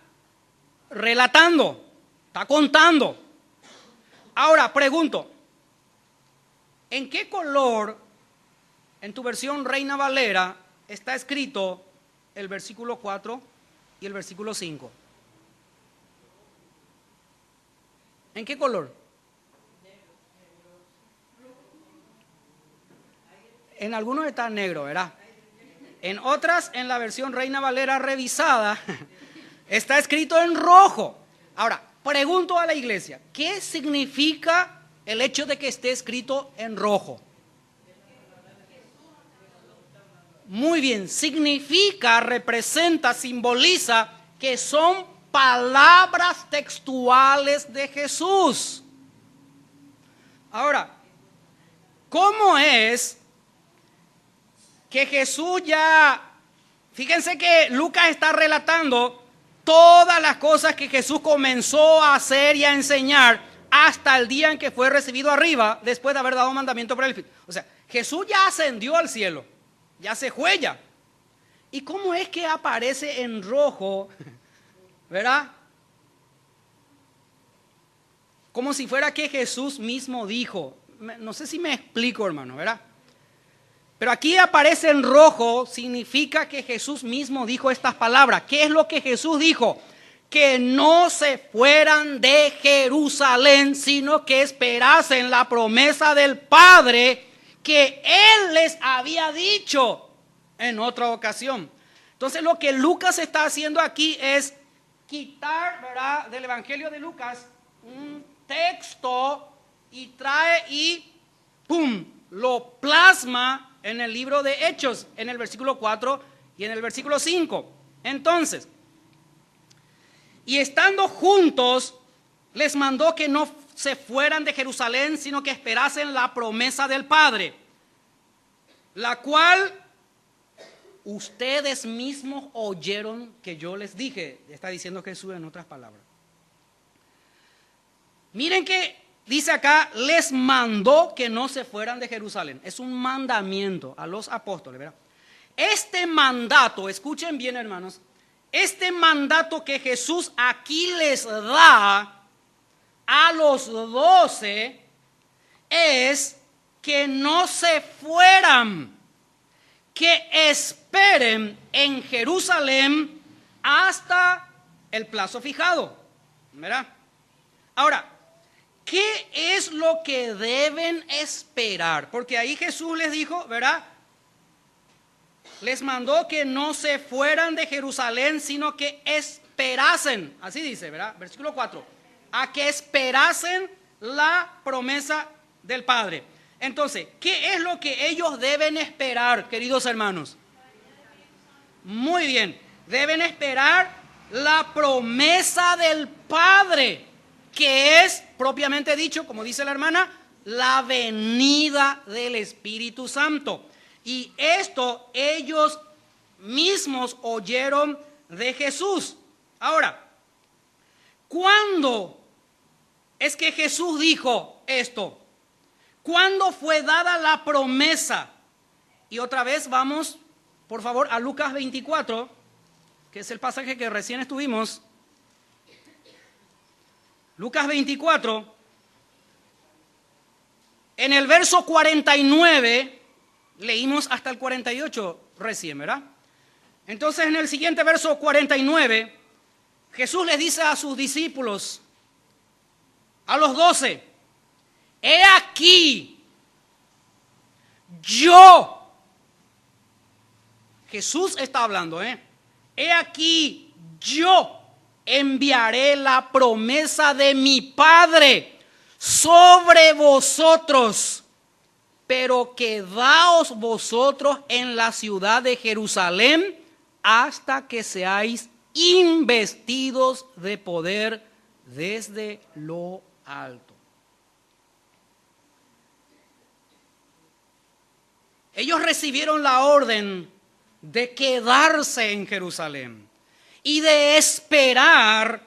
relatando, está contando. Ahora, pregunto, ¿en qué color en tu versión Reina Valera está escrito el versículo 4 y el versículo 5? ¿En qué color? En algunos está negro, ¿verdad? En otras, en la versión Reina Valera revisada, está escrito en rojo. Ahora, pregunto a la iglesia, ¿qué significa el hecho de que esté escrito en rojo? Muy bien, significa, representa, simboliza que son palabras textuales de Jesús. Ahora, ¿cómo es que Jesús ya, fíjense que Lucas está relatando todas las cosas que Jesús comenzó a hacer y a enseñar hasta el día en que fue recibido arriba, después de haber dado mandamiento por el... O sea, Jesús ya ascendió al cielo, ya se fue ya. ¿Y cómo es que aparece en rojo, verdad? Como si fuera que Jesús mismo dijo. No sé si me explico, hermano, ¿verdad? Pero aquí aparece en rojo, significa que Jesús mismo dijo estas palabras. ¿Qué es lo que Jesús dijo? Que no se fueran de Jerusalén, sino que esperasen la promesa del Padre que Él les había dicho en otra ocasión. Entonces lo que Lucas está haciendo aquí es quitar, ¿verdad?, del Evangelio de Lucas un texto y trae y ¡pum!, lo plasma en el libro de Hechos, en el versículo 4 y en el versículo 5. Entonces, y estando juntos, les mandó que no se fueran de Jerusalén, sino que esperasen la promesa del Padre, la cual ustedes mismos oyeron que yo les dije, está diciendo Jesús en otras palabras. Miren que dice acá, les mandó que no se fueran de Jerusalén. Es un mandamiento a los apóstoles, ¿verdad? Este mandato, escuchen bien, hermanos, este mandato que Jesús aquí les da a los 12 es que no se fueran, que esperen en Jerusalén hasta el plazo fijado, ¿verdad? Ahora, ¿qué es lo que deben esperar? Porque ahí Jesús les dijo, ¿verdad? Les mandó que no se fueran de Jerusalén, sino que esperasen, así dice, ¿verdad? Versículo 4, a que esperasen la promesa del Padre. Entonces, ¿qué es lo que ellos deben esperar, queridos hermanos? Muy bien, deben esperar la promesa del Padre, que es, propiamente dicho, como dice la hermana, la venida del Espíritu Santo. Y esto ellos mismos oyeron de Jesús. Ahora, ¿cuándo es que Jesús dijo esto? ¿Cuándo fue dada la promesa? Y otra vez vamos, por favor, a Lucas 24, que es el pasaje que recién estuvimos. Lucas 24, en el verso 49, leímos hasta el 48 recién, ¿verdad? Entonces en el siguiente verso 49, Jesús les dice a sus discípulos, a los 12, he aquí, yo, Jesús está hablando, he aquí, yo enviaré la promesa de mi Padre sobre vosotros, pero quedaos vosotros en la ciudad de Jerusalén hasta que seáis investidos de poder desde lo alto. Ellos recibieron la orden de quedarse en Jerusalén y de esperar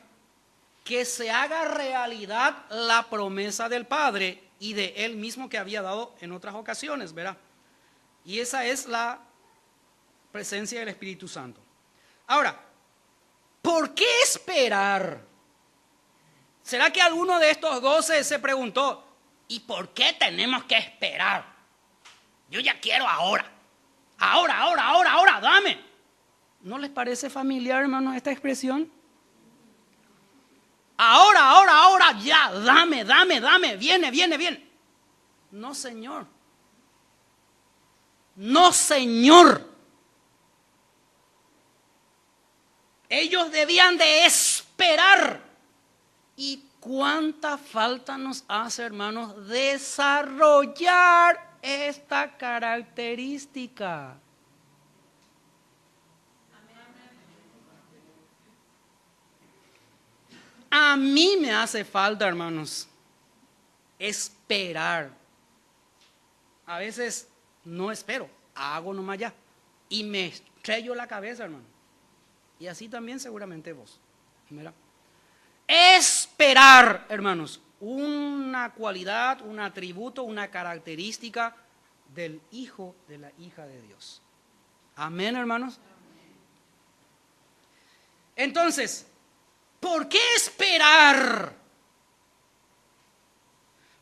que se haga realidad la promesa del Padre y de Él mismo que había dado en otras ocasiones, ¿verdad? Y esa es la presencia del Espíritu Santo. Ahora, ¿por qué esperar? ¿Será que alguno de estos 12 se preguntó, ¿y por qué tenemos que esperar? Yo ya quiero ahora. Ahora, dame. ¿No les parece familiar, hermano, esta expresión? Ahora, ya, dame, viene. No, Señor. No, Señor. Ellos debían de esperar. ¿Y cuánta falta nos hace, hermanos, desarrollar esta característica? A mí me hace falta, hermanos, esperar. A veces no espero, hago nomás ya. Y me estrello la cabeza, hermano. Y así también seguramente vos. Mira. Esperar, hermanos, una cualidad, un atributo, una característica del hijo, de la hija de Dios. Amén, hermanos. Entonces, ¿por qué esperar?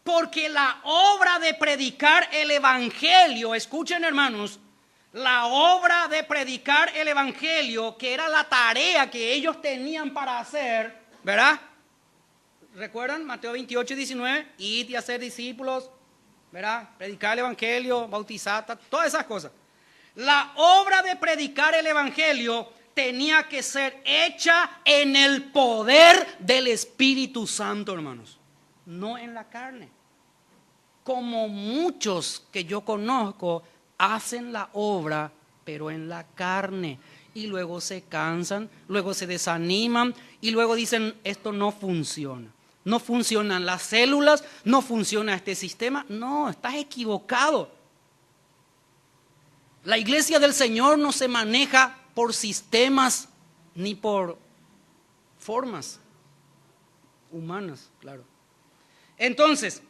Porque la obra de predicar el Evangelio, escuchen, hermanos, la obra de predicar el Evangelio, que era la tarea que ellos tenían para hacer, ¿verdad? ¿Recuerdan? Mateo 28 y 19, id y hacer discípulos, ¿verdad? Predicar el Evangelio, bautizar, todas esas cosas. La obra de predicar el Evangelio tenía que ser hecha en el poder del Espíritu Santo, hermanos, no en la carne. Como muchos que yo conozco hacen la obra, pero en la carne, y luego se cansan, luego se desaniman y luego dicen, esto no funciona. No funcionan las células, no funciona este sistema. No, estás equivocado. La iglesia del Señor no se maneja por sistemas ni por formas humanas, claro. Entonces,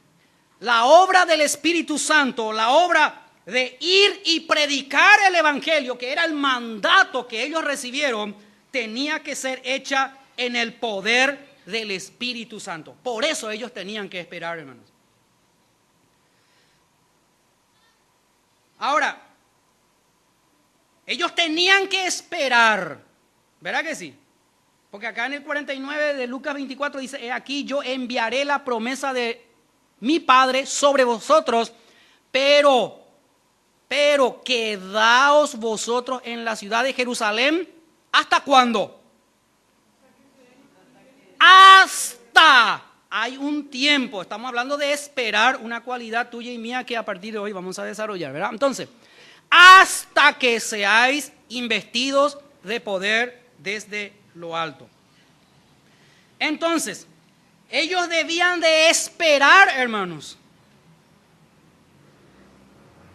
la obra del Espíritu Santo, la obra de ir y predicar el Evangelio, que era el mandato que ellos recibieron, tenía que ser hecha en el poder del Espíritu Santo. Por eso ellos tenían que esperar, hermanos. Ahora, ellos tenían que esperar, ¿verdad que sí? Porque acá en el 49 de Lucas 24 dice: he aquí yo enviaré la promesa de mi Padre sobre vosotros, pero quedaos vosotros en la ciudad de Jerusalén. ¿Hasta cuándo? Hasta. Hay un tiempo. Estamos hablando de esperar, una cualidad tuya y mía que a partir de hoy vamos a desarrollar, ¿verdad? Entonces, hasta que seáis investidos de poder desde lo alto. Entonces, ellos debían de esperar, hermanos.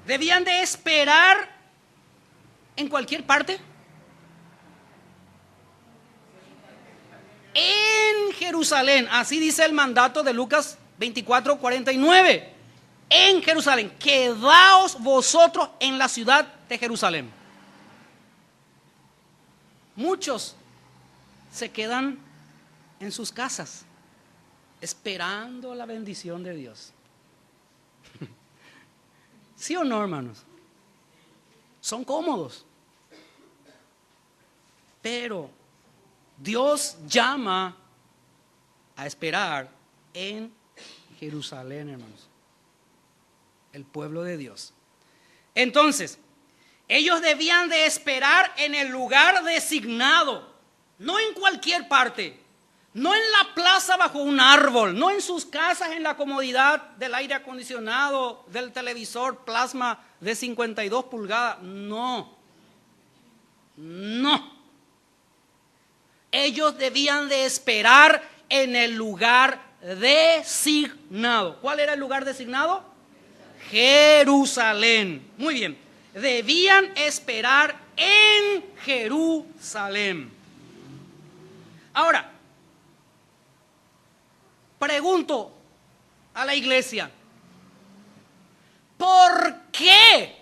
Debían de esperar en cualquier parte. En Jerusalén, así dice el mandato de Lucas 24:49. En Jerusalén, quedaos vosotros en la ciudad de Jerusalén. Muchos se quedan en sus casas esperando la bendición de Dios. ¿Sí o no, hermanos? Son cómodos. Pero Dios llama a esperar en Jerusalén, hermanos. El pueblo de Dios. Entonces, ellos debían de esperar en el lugar designado, no en cualquier parte, no en la plaza bajo un árbol, no en sus casas en la comodidad del aire acondicionado, del televisor plasma de 52 pulgadas, no. Ellos debían de esperar en el lugar designado. ¿Cuál era el lugar designado? Jerusalén. Muy bien. Debían esperar en Jerusalén. Ahora, pregunto a la iglesia, ¿por qué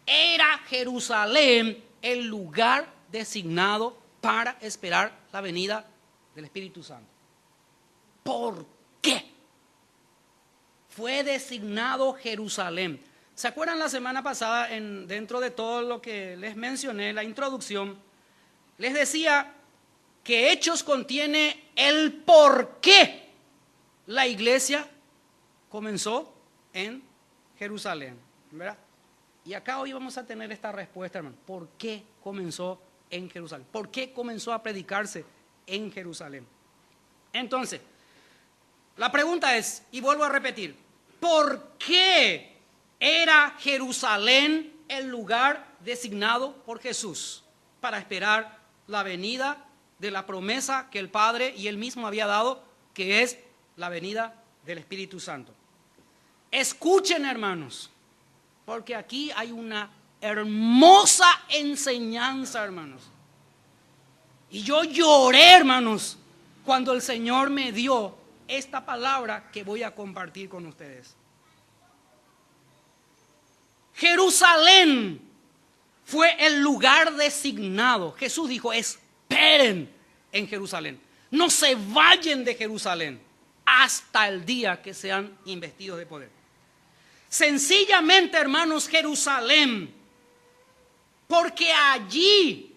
era Jerusalén el lugar designado para esperar la venida del Espíritu Santo? ¿Por qué fue designado Jerusalén? ¿Se acuerdan la semana pasada, dentro de todo lo que les mencioné, la introducción, les decía que Hechos contiene el por qué la iglesia comenzó en Jerusalén, ¿verdad? Y acá hoy vamos a tener esta respuesta, hermano. ¿Por qué comenzó en Jerusalén? ¿Por qué comenzó a predicarse en Jerusalén? Entonces, la pregunta es, y vuelvo a repetir, ¿por qué era Jerusalén el lugar designado por Jesús para esperar la venida de la promesa que el Padre y Él mismo había dado, que es la venida del Espíritu Santo? Escuchen, hermanos, porque aquí hay una hermosa enseñanza, hermanos. Y yo lloré, hermanos, cuando el Señor me dio esta palabra que voy a compartir con ustedes. Jerusalén fue el lugar designado. Jesús dijo: esperen en Jerusalén. No se vayan de Jerusalén hasta el día que sean investidos de poder. Sencillamente, hermanos, Jerusalén, porque allí,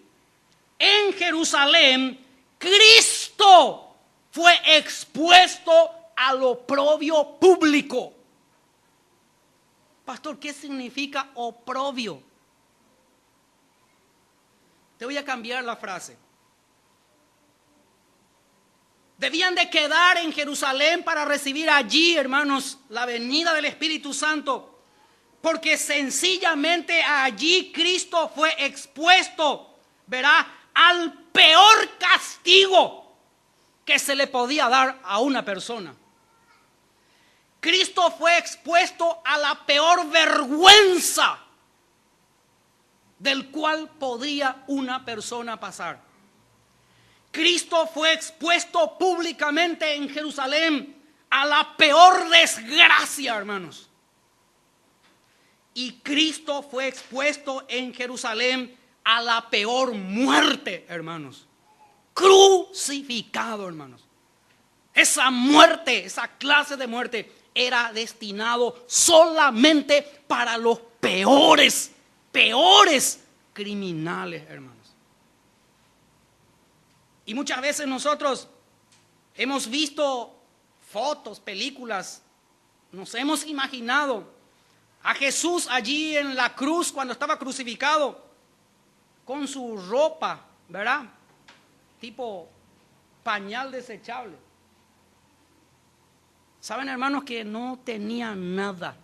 en Jerusalén, Cristo fue expuesto al oprobio público. Pastor, ¿qué significa oprobio? Te voy a cambiar la frase. Debían de quedar en Jerusalén para recibir allí, hermanos, la venida del Espíritu Santo, porque sencillamente allí Cristo fue expuesto, ¿verdad?, al peor castigo que se le podía dar a una persona. Cristo fue expuesto a la peor vergüenza del cual podría una persona pasar. Cristo fue expuesto públicamente en Jerusalén a la peor desgracia, hermanos. Y Cristo fue expuesto en Jerusalén a la peor muerte, hermanos. Crucificado, hermanos. Esa muerte, esa clase de muerte era destinado solamente para los peores criminales, hermanos. Y muchas veces nosotros hemos visto fotos, películas, nos hemos imaginado a Jesús allí en la cruz cuando estaba crucificado, con su ropa, ¿verdad? Tipo pañal desechable. Saben, hermanos, que no tenía nada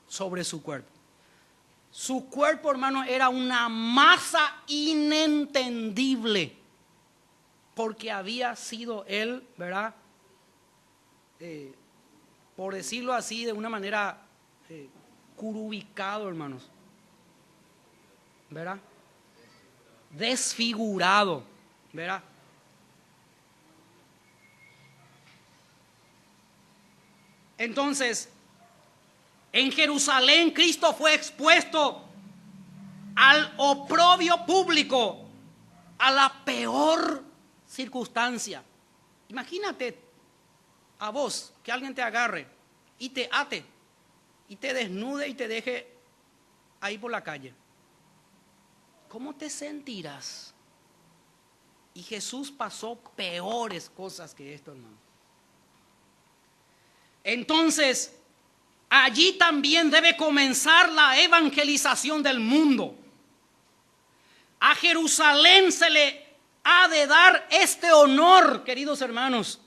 sobre su cuerpo. Su cuerpo, hermano, era una masa inentendible, porque había sido él, ¿verdad? Por decirlo así, de una manera curubicado, hermanos, ¿verdad? Desfigurado, ¿verdad? Entonces, en Jerusalén Cristo fue expuesto al oprobio público, a la peor circunstancia. Imagínate a vos que alguien te agarre y te ate y te desnude y te deje ahí por la calle. ¿Cómo te sentirás? Y Jesús pasó peores cosas que esto, hermano. Entonces, allí también debe comenzar la evangelización del mundo. A Jerusalén se le ha de dar este honor, queridos hermanos,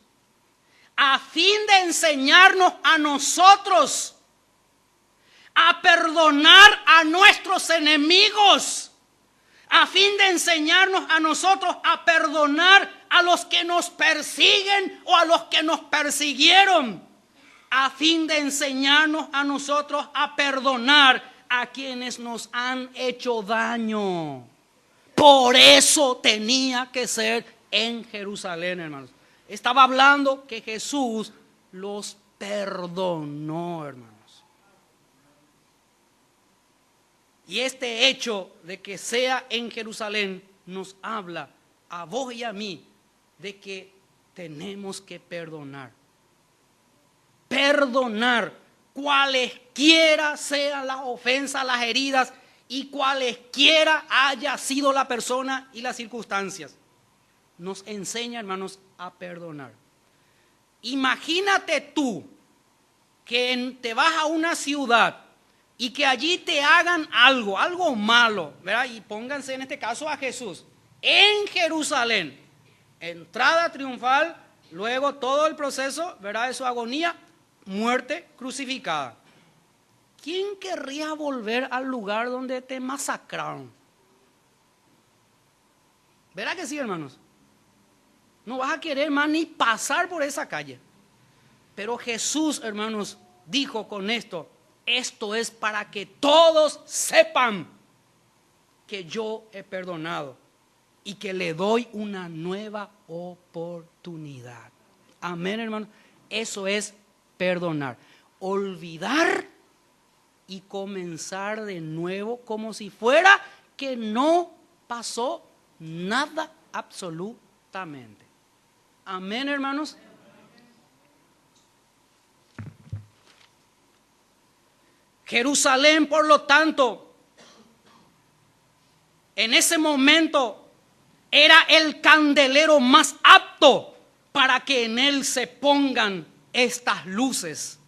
a fin de enseñarnos a nosotros a perdonar a nuestros enemigos, a fin de enseñarnos a nosotros a perdonar a los que nos persiguen o a los que nos persiguieron, a fin de enseñarnos a nosotros a perdonar a quienes nos han hecho daño. Por eso tenía que ser en Jerusalén, hermanos. Estaba hablando que Jesús los perdonó, hermanos. Y este hecho de que sea en Jerusalén nos habla a vos y a mí de que tenemos que perdonar. Perdonar cualesquiera sean las ofensas, las heridas y cualesquiera haya sido la persona y las circunstancias. Nos enseña, hermanos, a perdonar. Imagínate tú que te vas a una ciudad y que allí te hagan algo malo, ¿verdad? Y pónganse en este caso a Jesús en Jerusalén, entrada triunfal, luego todo el proceso, ¿verdad? De su agonía, muerte, crucificada. ¿Quién querría volver al lugar donde te masacraron? ¿Verdad que sí, hermanos? No vas a querer más ni pasar por esa calle. Pero Jesús, hermanos, dijo con esto: esto es para que todos sepan que yo he perdonado y que le doy una nueva oportunidad. Amén, hermanos. Eso es perdonar. Olvidar y comenzar de nuevo como si fuera que no pasó nada absolutamente. Amén, hermanos. Jerusalén, por lo tanto, en ese momento era el candelero más apto para que en él se pongan estas luces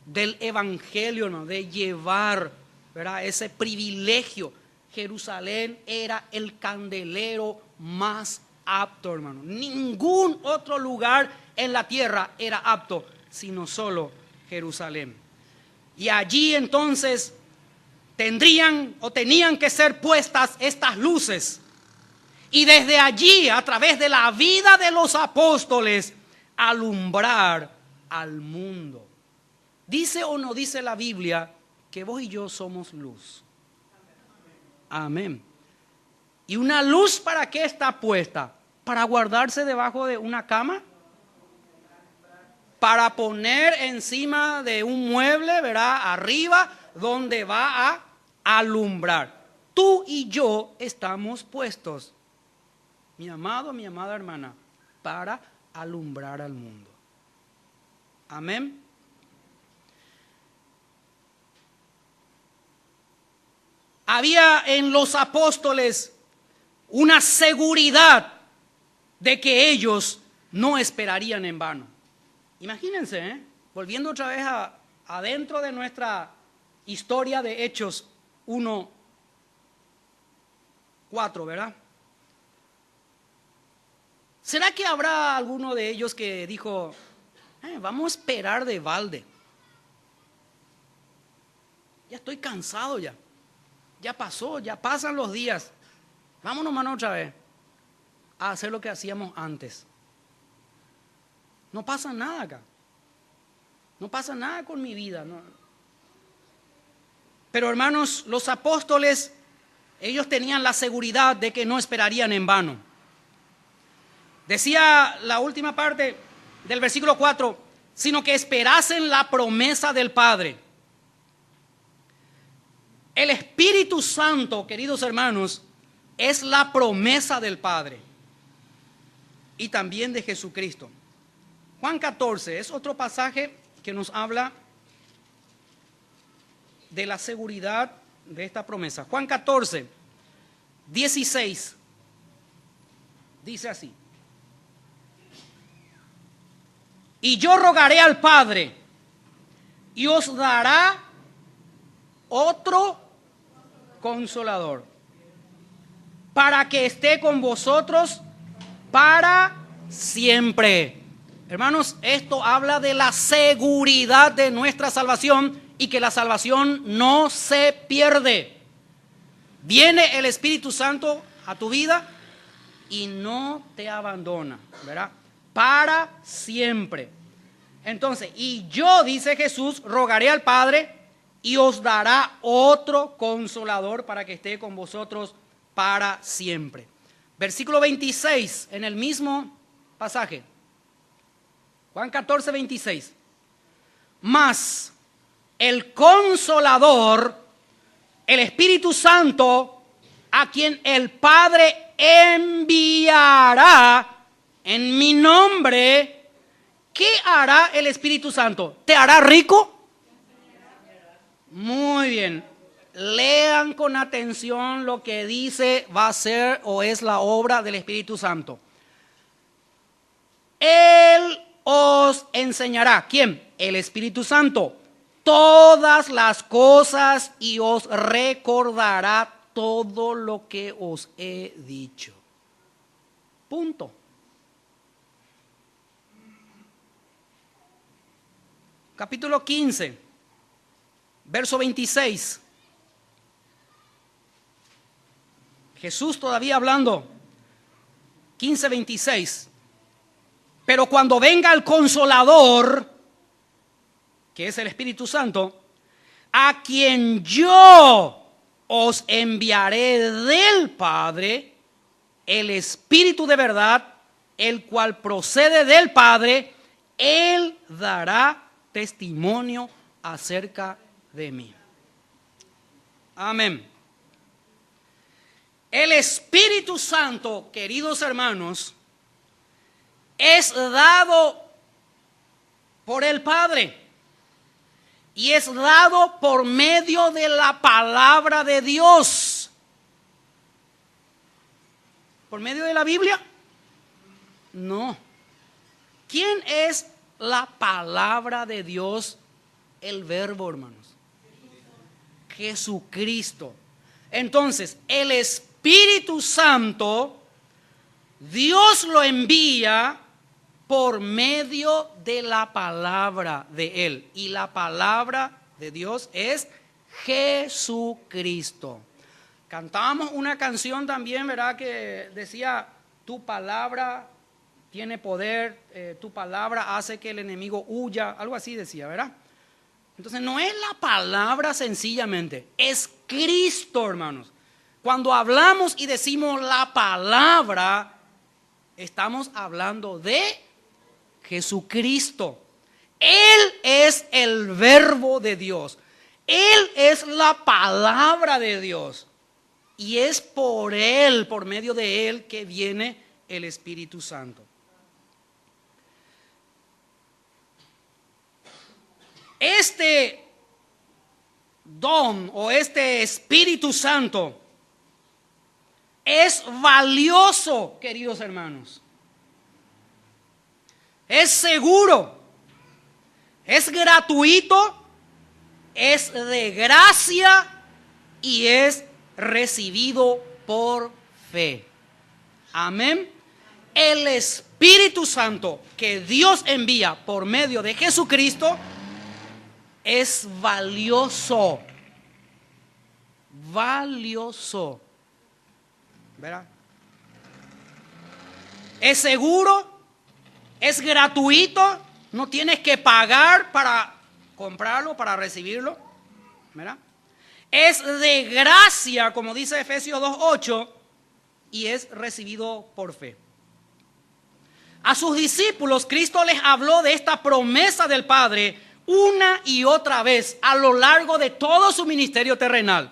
del evangelio, ¿no? De llevar, ¿verdad?, ese privilegio. Jerusalén era el candelero más apto, hermano. Ningún otro lugar en la tierra era apto, sino solo Jerusalén. Y allí entonces tenían que ser puestas estas luces. Y desde allí, a través de la vida de los apóstoles, alumbrar al mundo. ¿Dice o no dice la Biblia que vos y yo somos luz? Amén. ¿Y una luz para qué está puesta? para guardarse debajo de una cama, para poner encima de un mueble, ¿verdad? Arriba, donde va a alumbrar. Tú y yo estamos puestos, mi amado, mi amada hermana, para alumbrar al mundo. Amén. Había en los apóstoles una seguridad de que ellos no esperarían en vano. Imagínense, volviendo otra vez adentro de nuestra historia de Hechos 1:4, ¿verdad? ¿Será que habrá alguno de ellos que dijo, vamos a esperar de balde? Ya estoy cansado ya. Ya pasó, ya pasan los días. Vámonos, mano, otra vez a hacer lo que hacíamos antes. No pasa nada acá. No pasa nada con mi vida. No. Pero hermanos, los apóstoles, ellos tenían la seguridad de que no esperarían en vano. Decía la última parte del versículo 4, sino que esperasen la promesa del Padre. El Espíritu Santo, queridos hermanos, es la promesa del Padre y también de Jesucristo. Juan 14 es otro pasaje que nos habla de la seguridad de esta promesa. Juan 14, 16, dice así. Y yo rogaré al Padre y os dará otro consolador para que esté con vosotros para siempre. Hermanos, esto habla de la seguridad de nuestra salvación y que la salvación no se pierde. Viene el Espíritu Santo a tu vida y no te abandona, ¿verdad? Para siempre. Entonces, y yo, dice Jesús, rogaré al Padre y os dará otro consolador para que esté con vosotros para siempre. Versículo 26, en el mismo pasaje. Juan 14, 26. Mas el Consolador, el Espíritu Santo, a quien el Padre enviará en mi nombre, ¿qué hará el Espíritu Santo? ¿Te hará rico? Muy bien. Lean con atención lo que dice va a ser o es la obra del Espíritu Santo. Él os enseñará. ¿Quién? El Espíritu Santo. Todas las cosas y os recordará todo lo que os he dicho. Punto. Capítulo 15, verso 26. Jesús todavía hablando. 15, 26. Pero cuando venga el Consolador, que es el Espíritu Santo, a quien yo os enviaré del Padre, el Espíritu de verdad, el cual procede del Padre, Él dará testimonio acerca de mí. Amén. El Espíritu Santo, queridos hermanos, es dado por el Padre y es dado por medio de la palabra de Dios. ¿Por medio de la Biblia? No. ¿Quién es la palabra de Dios? El Verbo, hermanos. Jesucristo. Entonces, el Espíritu Santo, Dios lo envía por medio de la palabra de Él. Y la palabra de Dios es Jesucristo. Cantábamos una canción también, ¿verdad? Que decía, tu palabra tiene poder, tu palabra hace que el enemigo huya. Algo así decía, ¿verdad? Entonces no es la palabra sencillamente, es Cristo, hermanos. Cuando hablamos y decimos la palabra, Estamos hablando de Jesucristo. Él es el verbo de Dios. Él es la palabra de Dios. Y es por Él, por medio de Él, que viene el Espíritu Santo. Este don o este Espíritu Santo es valioso, queridos hermanos. Es seguro, es gratuito, es de gracia y es recibido por fe. Amén. El Espíritu Santo que Dios envía por medio de Jesucristo es valioso. Valioso. ¿Verdad? Es seguro, es gratuito, no tienes que pagar para comprarlo, para recibirlo. ¿Verdad? Es de gracia, como dice Efesios 2:8, y es recibido por fe. A sus discípulos Cristo les habló de esta promesa del Padre una y otra vez a lo largo de todo su ministerio terrenal.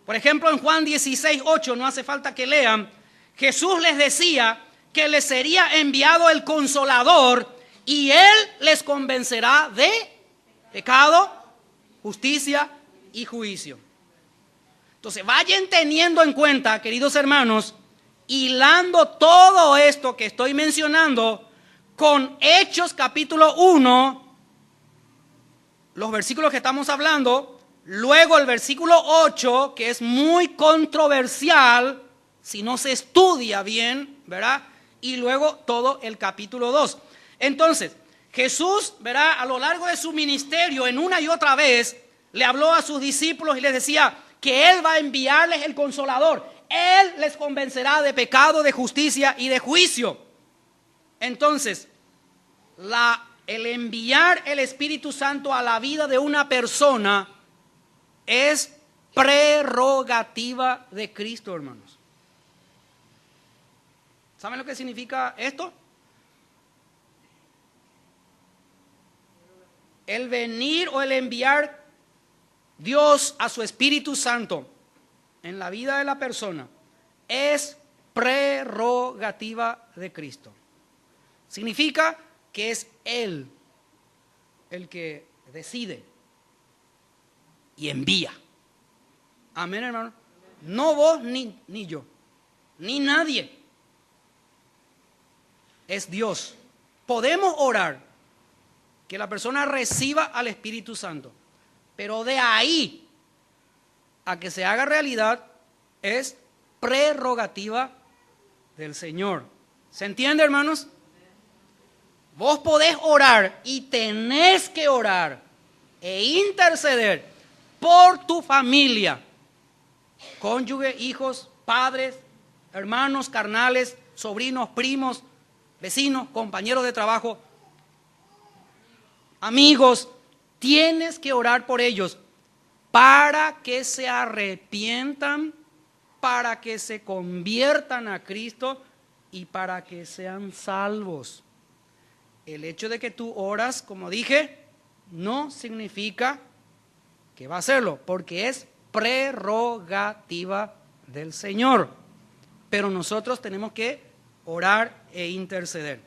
Por ejemplo, en Juan 16:8, no hace falta que lean, Jesús les decía que les sería enviado el Consolador y Él les convencerá de pecado, justicia y juicio. Entonces, vayan teniendo en cuenta, queridos hermanos, hilando todo esto que estoy mencionando con Hechos capítulo 1, los versículos que estamos hablando, luego el versículo 8, que es muy controversial si no se estudia bien, ¿verdad? Y luego todo el capítulo 2. Entonces, Jesús, ¿verdad? A lo largo de su ministerio, en una y otra vez, le habló a sus discípulos y les decía que Él va a enviarles el Consolador. Él les convencerá de pecado, de justicia y de juicio. Entonces, el enviar el Espíritu Santo a la vida de una persona es prerrogativa de Cristo, hermanos. ¿Saben lo que significa esto? El venir o el enviar Dios a su Espíritu Santo en la vida de la persona es prerrogativa de Cristo. Significa que es Él el que decide y envía. Amén, hermano. No vos ni yo, ni nadie. Es Dios. Podemos orar que la persona reciba al Espíritu Santo, pero de ahí a que se haga realidad es prerrogativa del Señor. ¿Se entiende, hermanos? Vos podés orar y tenés que orar e interceder por tu familia, cónyuge, hijos, padres, hermanos, carnales, sobrinos, primos, vecinos, compañeros de trabajo, amigos. Tienes que orar por ellos para que se arrepientan, para que se conviertan a Cristo y para que sean salvos. El hecho de que tú oras, como dije, no significa que va a hacerlo, porque es prerrogativa del Señor. Pero nosotros tenemos que orar e interceder.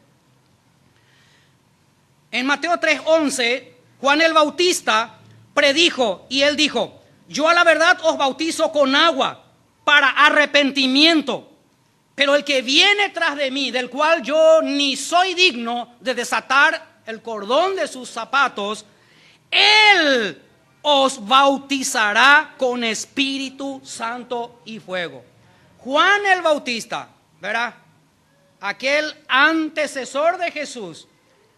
En Mateo 3:11, Juan el Bautista predijo y él dijo: yo a la verdad os bautizo con agua para arrepentimiento, pero el que viene tras de mí, del cual yo ni soy digno de desatar el cordón de sus zapatos, Él os bautizará con Espíritu Santo y fuego. Juan el Bautista, ¿verdad? Aquel antecesor de Jesús,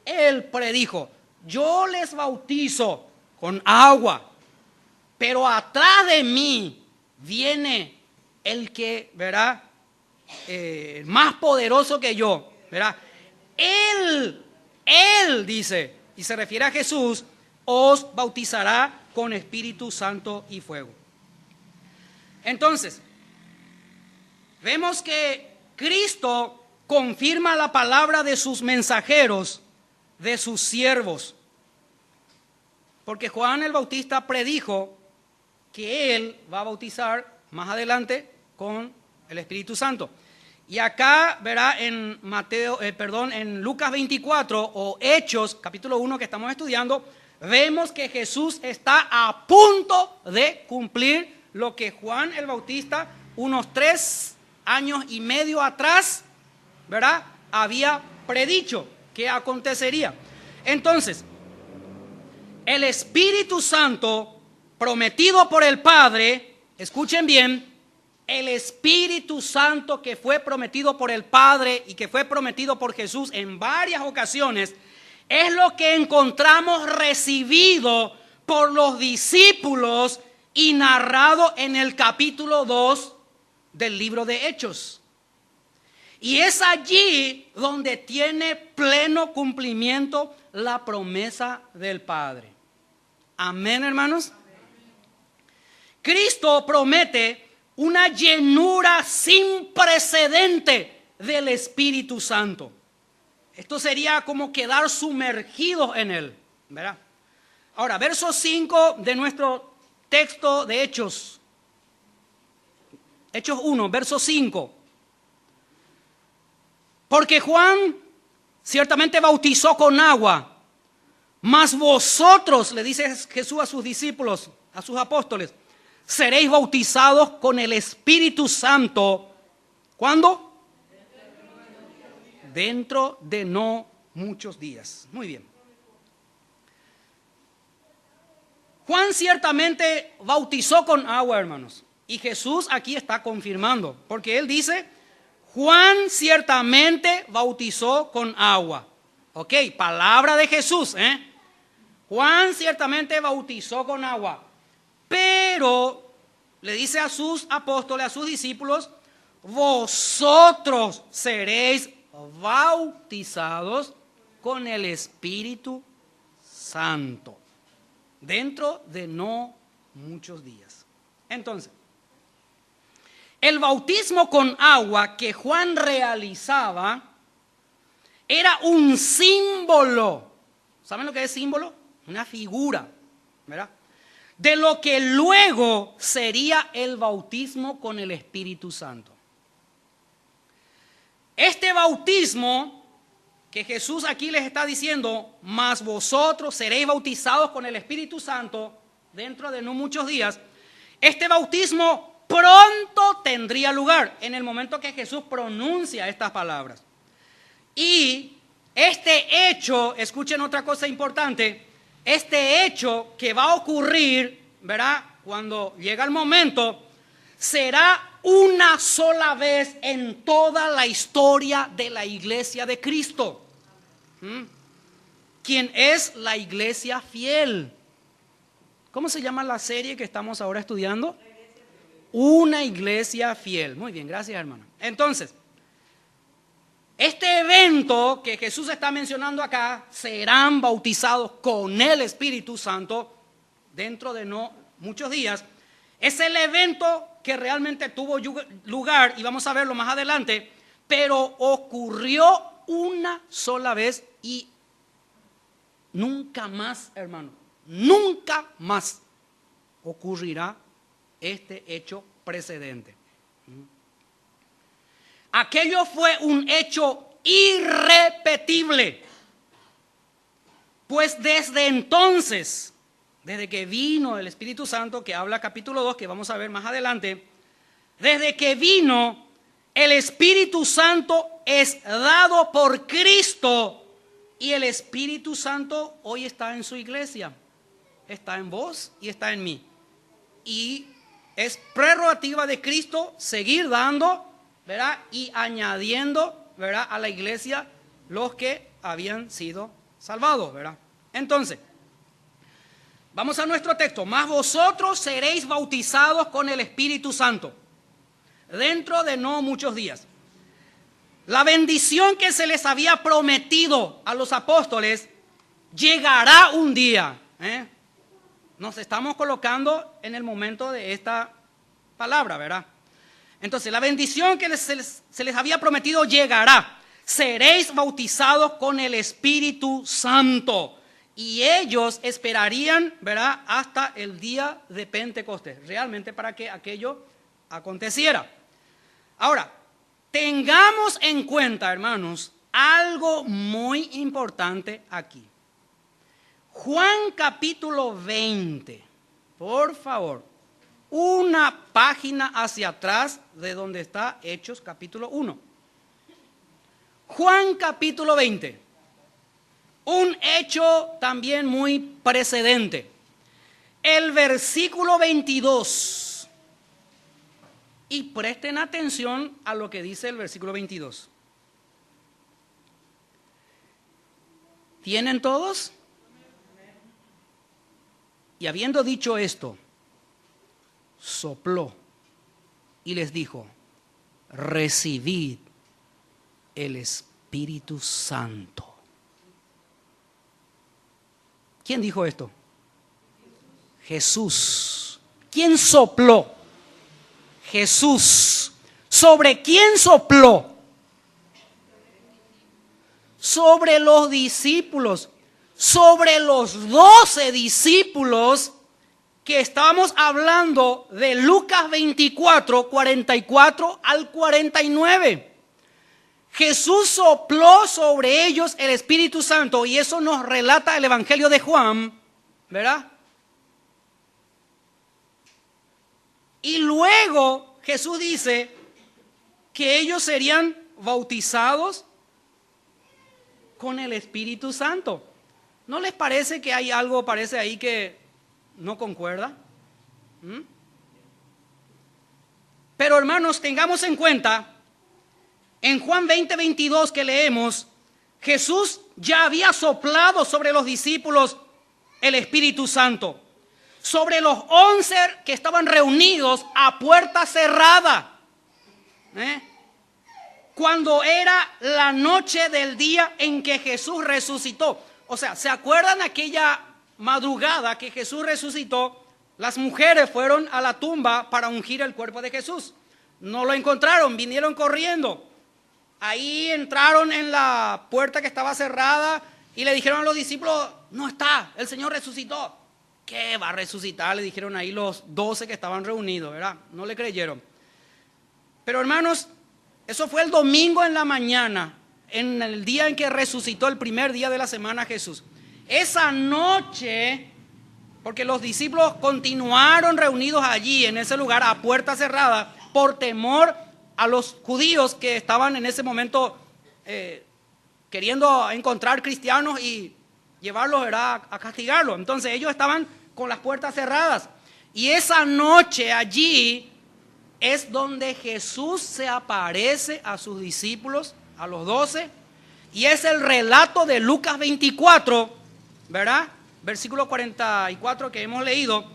él predijo: yo les bautizo con agua, pero atrás de mí viene el que, ¿verdad? Más poderoso que yo, ¿verdad? Él dice, y se refiere a Jesús, os bautizará con Espíritu Santo y fuego. Entonces, vemos que Cristo confirma la palabra de sus mensajeros, de sus siervos. Porque Juan el Bautista predijo que él va a bautizar más adelante con el Espíritu Santo. Y acá verá en en Lucas 24 o Hechos, capítulo 1 que estamos estudiando, vemos que Jesús está a punto de cumplir lo que Juan el Bautista unos 3 años y medio atrás, ¿verdad?, había predicho que acontecería. Entonces, el Espíritu Santo prometido por el Padre, escuchen bien, el Espíritu Santo que fue prometido por el Padre y que fue prometido por Jesús en varias ocasiones, es lo que encontramos recibido por los discípulos y narrado en el capítulo 2 del libro de Hechos. Y es allí donde tiene pleno cumplimiento la promesa del Padre. Amén, hermanos. Cristo promete una llenura sin precedente del Espíritu Santo. Esto sería como quedar sumergidos en él, ¿verdad? Ahora, verso 5 de nuestro texto de Hechos. Hechos 1, verso 5. Porque Juan ciertamente bautizó con agua, mas vosotros, le dice Jesús a sus discípulos, a sus apóstoles, seréis bautizados con el Espíritu Santo. ¿Cuándo? Dentro de no muchos días. Muy bien. Juan ciertamente bautizó con agua, hermanos. Y Jesús aquí está confirmando, porque él dice, Juan ciertamente bautizó con agua. Ok, palabra de Jesús, Juan ciertamente bautizó con agua. Pero le dice a sus apóstoles, a sus discípulos, vosotros seréis bautizados con el Espíritu Santo dentro de no muchos días. Entonces, el bautismo con agua que Juan realizaba era un símbolo. ¿Saben lo que es símbolo? Una figura, ¿verdad?, de lo que luego sería el bautismo con el Espíritu Santo. Este bautismo que Jesús aquí les está diciendo, mas vosotros seréis bautizados con el Espíritu Santo dentro de no muchos días, este bautismo pronto tendría lugar en el momento que Jesús pronuncia estas palabras. Y este hecho, escuchen otra cosa importante, este hecho que va a ocurrir, ¿verdad?, cuando llega el momento, será una sola vez en toda la historia de la iglesia de Cristo. ¿Quién es la iglesia fiel? ¿Cómo se llama la serie que estamos ahora estudiando? Una iglesia fiel. Muy bien, gracias, hermano. Entonces, este evento que Jesús está mencionando acá, serán bautizados con el Espíritu Santo dentro de no muchos días. Es el evento que realmente tuvo lugar, y vamos a verlo más adelante, pero ocurrió una sola vez y nunca más, hermano, nunca más ocurrirá este hecho precedente. Aquello fue un hecho irrepetible, pues desde entonces, desde que vino el Espíritu Santo, que habla capítulo 2, que vamos a ver más adelante, desde que vino el Espíritu Santo es dado por Cristo, y el Espíritu Santo hoy está en su iglesia, está en vos y está en mí, y es prerrogativa de Cristo seguir dando, ¿verdad?, y añadiendo, ¿verdad?, a la iglesia los que habían sido salvados, ¿verdad? Entonces, vamos a nuestro texto. Mas vosotros seréis bautizados con el Espíritu Santo dentro de no muchos días. La bendición que se les había prometido a los apóstoles llegará un día. Nos estamos colocando en el momento de esta palabra, ¿verdad? Entonces, la bendición que se les había prometido llegará. seréis bautizados con el Espíritu Santo. Y ellos esperarían, ¿verdad?, hasta el día de Pentecostés, realmente para que aquello aconteciera. Ahora, tengamos en cuenta, hermanos, algo muy importante aquí. Juan capítulo 20, por favor, una página hacia atrás de donde está Hechos capítulo 1. Juan capítulo 20, un hecho también muy precedente. El versículo 22. Y presten atención a lo que dice el versículo 22. ¿Tienen todos? Y habiendo dicho esto, sopló y les dijo: recibid el Espíritu Santo. ¿Quién dijo esto? Jesús. ¿Quién sopló? Jesús. ¿Sobre quién sopló? Sobre los discípulos. Sobre los 12 discípulos que estábamos hablando de Lucas 24, 44 al 49. Jesús sopló sobre ellos el Espíritu Santo, y eso nos relata el Evangelio de Juan, ¿verdad? Y luego Jesús dice que ellos serían bautizados con el Espíritu Santo. ¿No les parece que hay algo, parece ahí que no concuerda? Pero hermanos, tengamos en cuenta, en Juan 20, 22 que leemos, Jesús ya había soplado sobre los discípulos el Espíritu Santo. Sobre los 11 que estaban reunidos a puerta cerrada. Cuando era la noche del día en que Jesús resucitó. O sea, ¿se acuerdan aquella madrugada que Jesús resucitó? Las mujeres fueron a la tumba para ungir el cuerpo de Jesús. No lo encontraron, vinieron corriendo. Ahí entraron en la puerta que estaba cerrada y le dijeron a los discípulos: no está, el Señor resucitó. ¿Qué va a resucitar? Le dijeron ahí los 12 que estaban reunidos, ¿verdad? No le creyeron. Pero hermanos, eso fue el domingo en la mañana, en el día en que resucitó, el primer día de la semana Jesús. Esa noche, porque los discípulos continuaron reunidos allí en ese lugar a puerta cerrada por temor a los judíos que estaban en ese momento queriendo encontrar cristianos y llevarlos, ¿verdad?, a castigarlos. Entonces ellos estaban con las puertas cerradas. Y esa noche allí es donde Jesús se aparece a sus discípulos, a los 12. Y es el relato de Lucas 24, ¿verdad? Versículo 44 que hemos leído.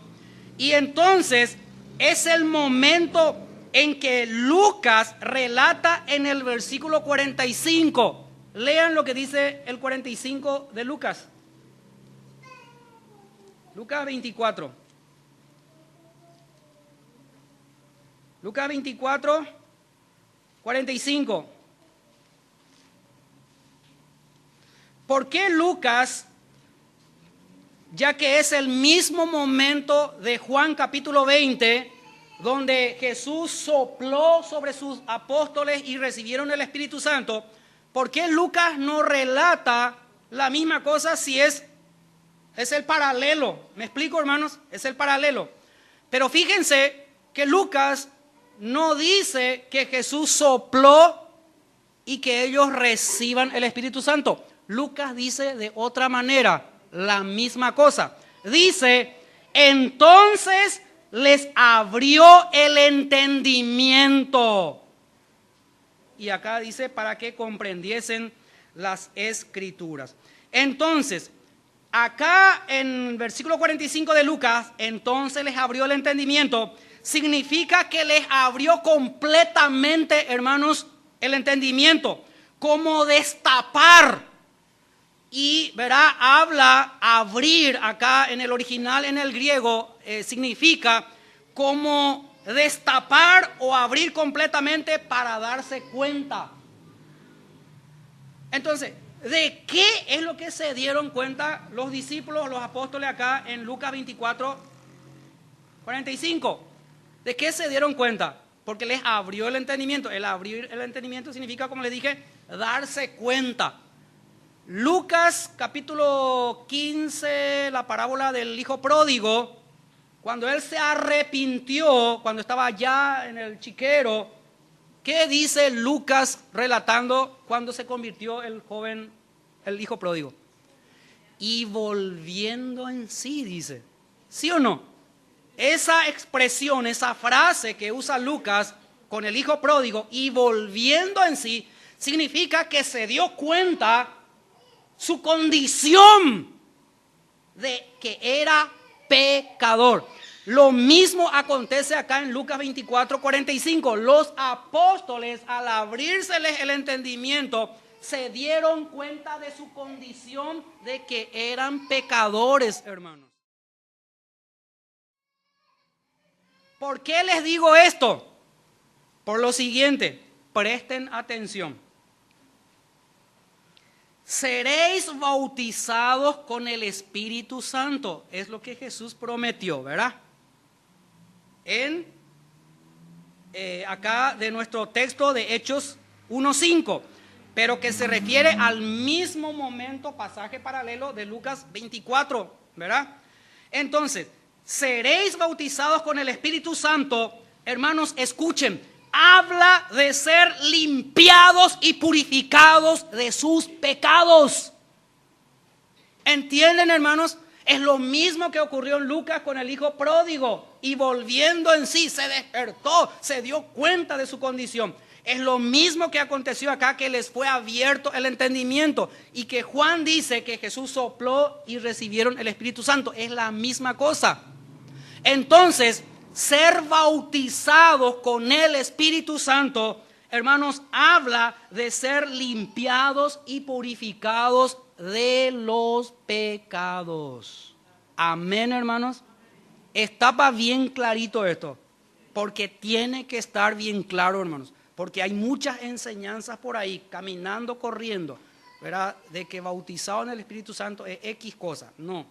Y entonces es el momento en que Lucas relata en el versículo 45. Lean lo que dice el 45 de Lucas. Lucas 24. Lucas 24, 45. ¿Por qué Lucas, ya que es el mismo momento de Juan capítulo 20, donde Jesús sopló sobre sus apóstoles y recibieron el Espíritu Santo, por qué Lucas no relata la misma cosa si es el paralelo? ¿Me explico, hermanos? Es el paralelo. Pero fíjense que Lucas no dice que Jesús sopló y que ellos reciban el Espíritu Santo. Lucas dice de otra manera la misma cosa. Dice: entonces les abrió el entendimiento. Y acá dice: para que comprendiesen las Escrituras. Entonces, acá en el versículo 45 de Lucas, entonces les abrió el entendimiento, significa que les abrió completamente, hermanos, el entendimiento, como destapar. Y verá, habla abrir acá en el original, en el griego, significa como destapar o abrir completamente para darse cuenta. Entonces, ¿de qué es lo que se dieron cuenta los discípulos, los apóstoles acá en Lucas 24, 45? ¿De qué se dieron cuenta? Porque les abrió el entendimiento. El abrir el entendimiento significa, como les dije, darse cuenta. Lucas capítulo 15, la parábola del hijo pródigo, cuando él se arrepintió, cuando estaba allá en el chiquero, ¿qué dice Lucas relatando cuando se convirtió el joven, el hijo pródigo? Y volviendo en sí, dice. ¿Sí o no? Esa expresión, esa frase que usa Lucas con el hijo pródigo, y volviendo en sí, significa que se dio cuenta su condición de que era pecador. Lo mismo acontece acá en Lucas 24, 45. Los apóstoles, al abrírseles el entendimiento, se dieron cuenta de su condición de que eran pecadores, hermanos. ¿Por qué les digo esto? Por lo siguiente, presten atención. Seréis bautizados con el Espíritu Santo. Es lo que Jesús prometió, ¿verdad? Acá de nuestro texto de Hechos 1:5, pero que se refiere al mismo momento, pasaje paralelo de Lucas 24, ¿verdad? Entonces, seréis bautizados con el Espíritu Santo. Hermanos, escuchen. Habla de ser limpiados y purificados de sus pecados. ¿Entienden, hermanos? Es lo mismo que ocurrió en Lucas con el hijo pródigo. Y volviendo en sí, se despertó, se dio cuenta de su condición. Es lo mismo que aconteció acá, que les fue abierto el entendimiento. Y que Juan dice que Jesús sopló y recibieron el Espíritu Santo. Es la misma cosa. Entonces, ser bautizados con el Espíritu Santo, hermanos, habla de ser limpiados y purificados de los pecados. Amén, hermanos. Estaba bien clarito esto, porque tiene que estar bien claro, hermanos, porque hay muchas enseñanzas por ahí, caminando, corriendo, ¿verdad? De que bautizado en el Espíritu Santo es X cosa. No,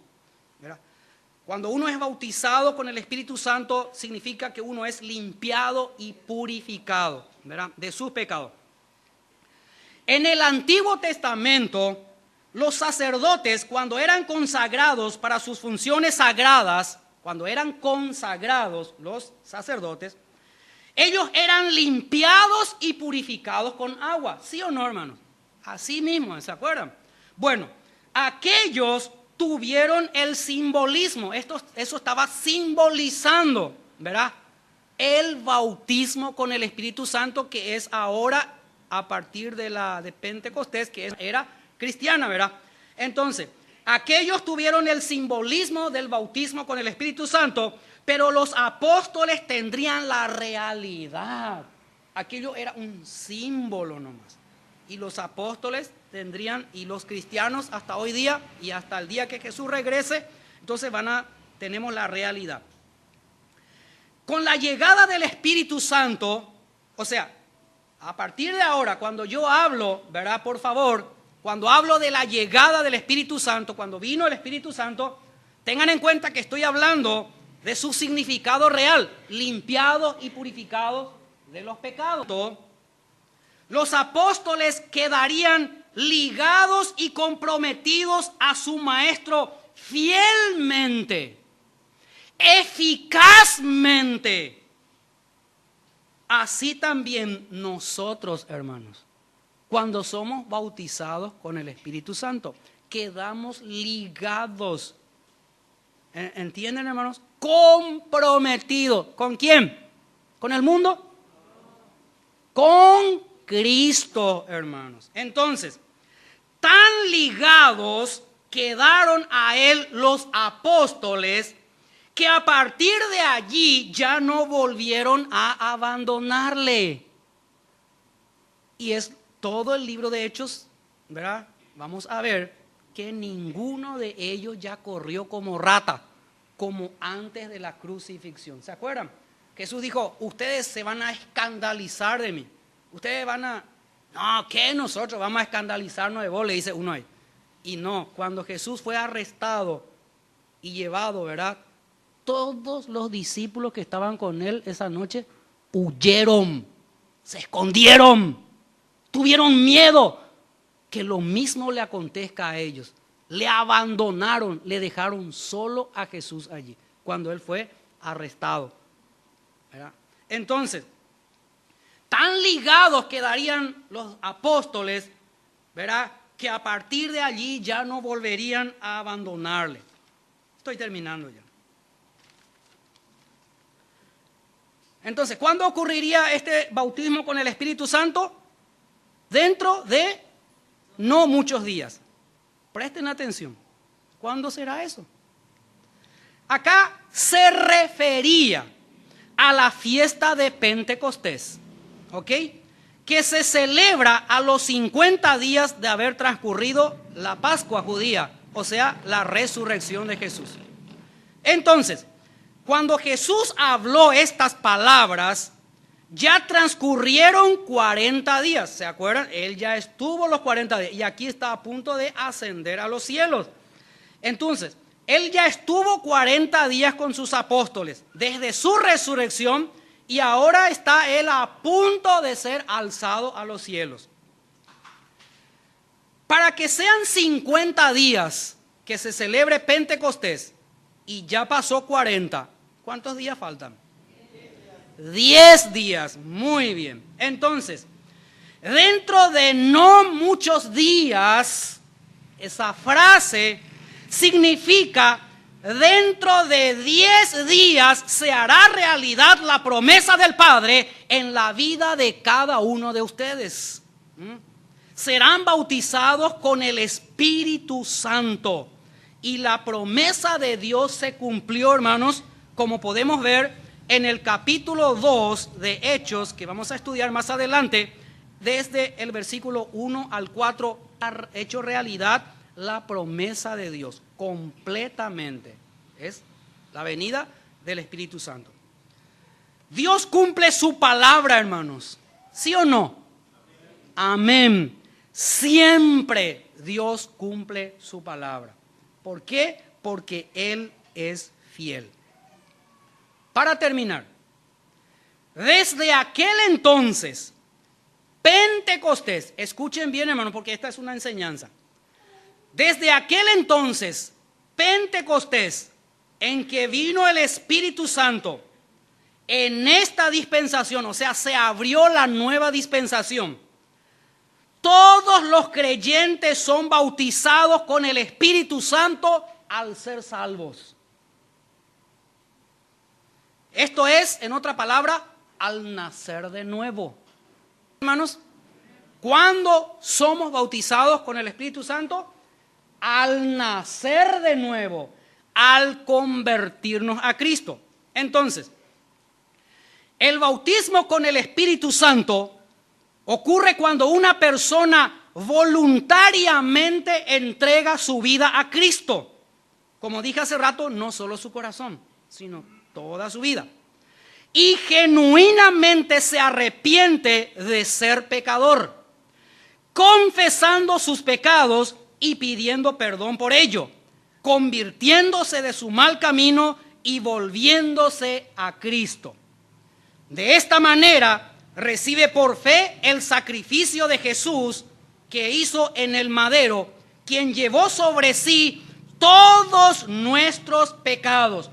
¿verdad? Cuando uno es bautizado con el Espíritu Santo, significa que uno es limpiado y purificado, ¿verdad? De sus pecados. En el Antiguo Testamento, los sacerdotes, cuando eran consagrados para sus funciones sagradas, cuando eran consagrados los sacerdotes, ellos eran limpiados y purificados con agua. ¿Sí o no, hermanos? Así mismo, ¿se acuerdan? Bueno, aquellos tuvieron el simbolismo. Eso estaba simbolizando, ¿verdad? El bautismo con el Espíritu Santo, que es ahora a partir de Pentecostés, que era cristiana, ¿verdad? Entonces, aquellos tuvieron el simbolismo del bautismo con el Espíritu Santo, pero los apóstoles tendrían la realidad. Aquello era un símbolo nomás. Y los apóstoles tendrían, y los cristianos hasta hoy día y hasta el día que Jesús regrese, entonces tenemos la realidad. Con la llegada del Espíritu Santo, o sea, a partir de ahora, cuando yo hablo, ¿verdad? Por favor, cuando hablo de la llegada del Espíritu Santo, cuando vino el Espíritu Santo, tengan en cuenta que estoy hablando de su significado real, limpiados y purificados de los pecados. Los apóstoles quedarían ligados y comprometidos a su maestro fielmente, eficazmente. Así también nosotros, hermanos, cuando somos bautizados con el Espíritu Santo, quedamos ligados. ¿Entienden, hermanos? Comprometidos. ¿Con quién? ¿Con el mundo? Con Cristo, hermanos. Entonces, tan ligados quedaron a Él los apóstoles, que a partir de allí ya no volvieron a abandonarle. Y es todo el libro de Hechos, ¿verdad? Vamos a ver que ninguno de ellos ya corrió como rata, como antes de la crucifixión. ¿Se acuerdan? Jesús dijo, ustedes se van a escandalizar de mí. Ustedes van a No, que nosotros vamos a escandalizarnos de vos, le dice uno ahí. Y no, cuando Jesús fue arrestado y llevado, ¿verdad? Todos los discípulos que estaban con él esa noche huyeron, se escondieron, tuvieron miedo que lo mismo le acontezca a ellos. Le abandonaron, le dejaron solo a Jesús allí, cuando él fue arrestado, ¿verdad? Entonces, tan ligados quedarían los apóstoles, ¿verdad?, que a partir de allí ya no volverían a abandonarle. Estoy terminando ya. Entonces, ¿cuándo ocurriría este bautismo con el Espíritu Santo? Dentro de no muchos días. Presten atención. ¿Cuándo será eso? Acá se refería a la fiesta de Pentecostés, ¿ok?, que se celebra a los 50 días de haber transcurrido la Pascua judía, o sea, la resurrección de Jesús. Entonces, cuando Jesús habló estas palabras, ya transcurrieron 40 días, ¿se acuerdan? Él ya estuvo los 40 días y aquí está a punto de ascender a los cielos. Entonces, él ya estuvo 40 días con sus apóstoles desde su resurrección y ahora está él a punto de ser alzado a los cielos. Para que sean 50 días que se celebre Pentecostés y ya pasó 40, ¿cuántos días faltan? 10 días, muy bien. Entonces, dentro de no muchos días, esa frase significa: dentro de 10 días se hará realidad la promesa del Padre en la vida de cada uno de ustedes. Serán bautizados con el Espíritu Santo. Y la promesa de Dios se cumplió, hermanos, como podemos ver en el capítulo 2 de Hechos, que vamos a estudiar más adelante, desde el versículo 1 al 4, ha hecho realidad la promesa de Dios completamente. Es la venida del Espíritu Santo. Dios cumple su palabra, hermanos. ¿Sí o no? Amén. Siempre Dios cumple su palabra. ¿Por qué? Porque Él es fiel. Para terminar, desde aquel entonces, Pentecostés, escuchen bien, hermanos, porque esta es una enseñanza. Desde aquel entonces, Pentecostés, en que vino el Espíritu Santo, en esta dispensación, o sea, se abrió la nueva dispensación. Todos los creyentes son bautizados con el Espíritu Santo al ser salvos. Esto es, en otra palabra, al nacer de nuevo. Hermanos, ¿cuándo somos bautizados con el Espíritu Santo? Al nacer de nuevo, al convertirnos a Cristo. Entonces, el bautismo con el Espíritu Santo ocurre cuando una persona voluntariamente entrega su vida a Cristo. Como dije hace rato, no solo su corazón, sino toda su vida. Y genuinamente se arrepiente de ser pecador, confesando sus pecados y pidiendo perdón por ello, convirtiéndose de su mal camino y volviéndose a Cristo. De esta manera recibe por fe el sacrificio de Jesús que hizo en el madero, quien llevó sobre sí todos nuestros pecados,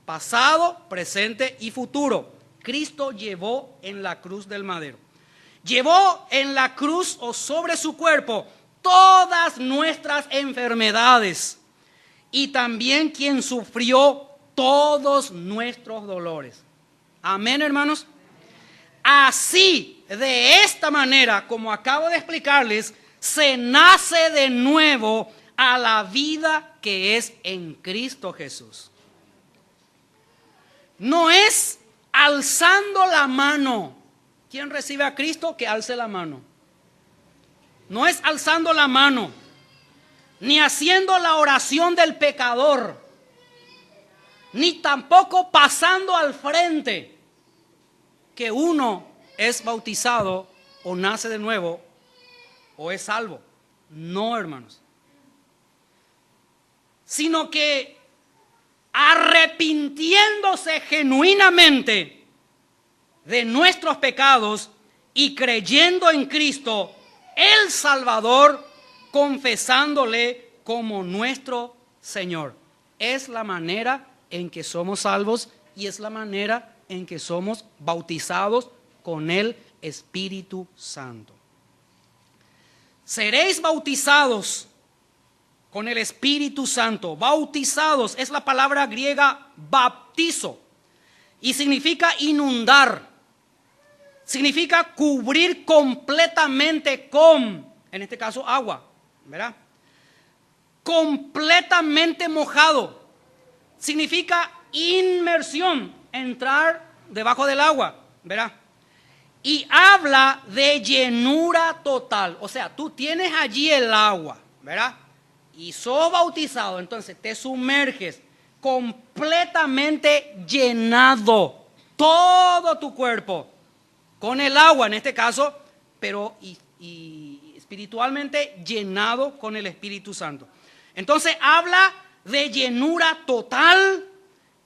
pasado, presente y futuro. Cristo llevó en la cruz del madero. Llevó en la cruz o sobre su cuerpo todas nuestras enfermedades y también quien sufrió todos nuestros dolores. Amén, hermanos. Así, de esta manera, como acabo de explicarles, se nace de nuevo a la vida que es en Cristo Jesús. No es alzando la mano. ¿Quién recibe a Cristo? Que alce la mano. No es alzando la mano, ni haciendo la oración del pecador, ni tampoco pasando al frente que uno es bautizado o nace de nuevo o es salvo. No, hermanos. Sino que arrepintiéndose genuinamente de nuestros pecados y creyendo en Cristo, el Salvador, confesándole como nuestro Señor. Es la manera en que somos salvos y es la manera en que somos bautizados con el Espíritu Santo. Seréis bautizados con el Espíritu Santo. Bautizados es la palabra griega baptizo y significa inundar. Significa cubrir completamente con, en este caso, agua, ¿verdad? Completamente mojado. Significa inmersión, entrar debajo del agua, ¿verdad? Y habla de llenura total. O sea, tú tienes allí el agua, ¿verdad? Y sos bautizado, entonces te sumerges completamente llenado, todo tu cuerpo, con el agua en este caso, pero y espiritualmente llenado con el Espíritu Santo. Entonces habla de llenura total,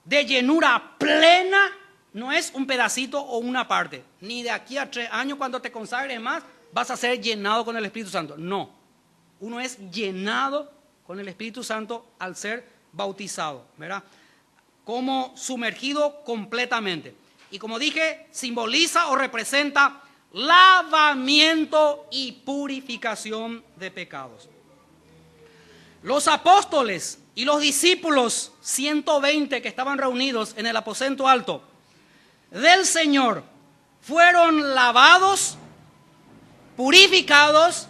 de llenura plena. No es un pedacito o una parte. Ni de aquí a 3 años cuando te consagres más vas a ser llenado con el Espíritu Santo. No. Uno es llenado con el Espíritu Santo al ser bautizado, ¿verdad? Como sumergido completamente. Y como dije, simboliza o representa lavamiento y purificación de pecados. Los apóstoles y los discípulos 120 que estaban reunidos en el aposento alto del Señor fueron lavados, purificados,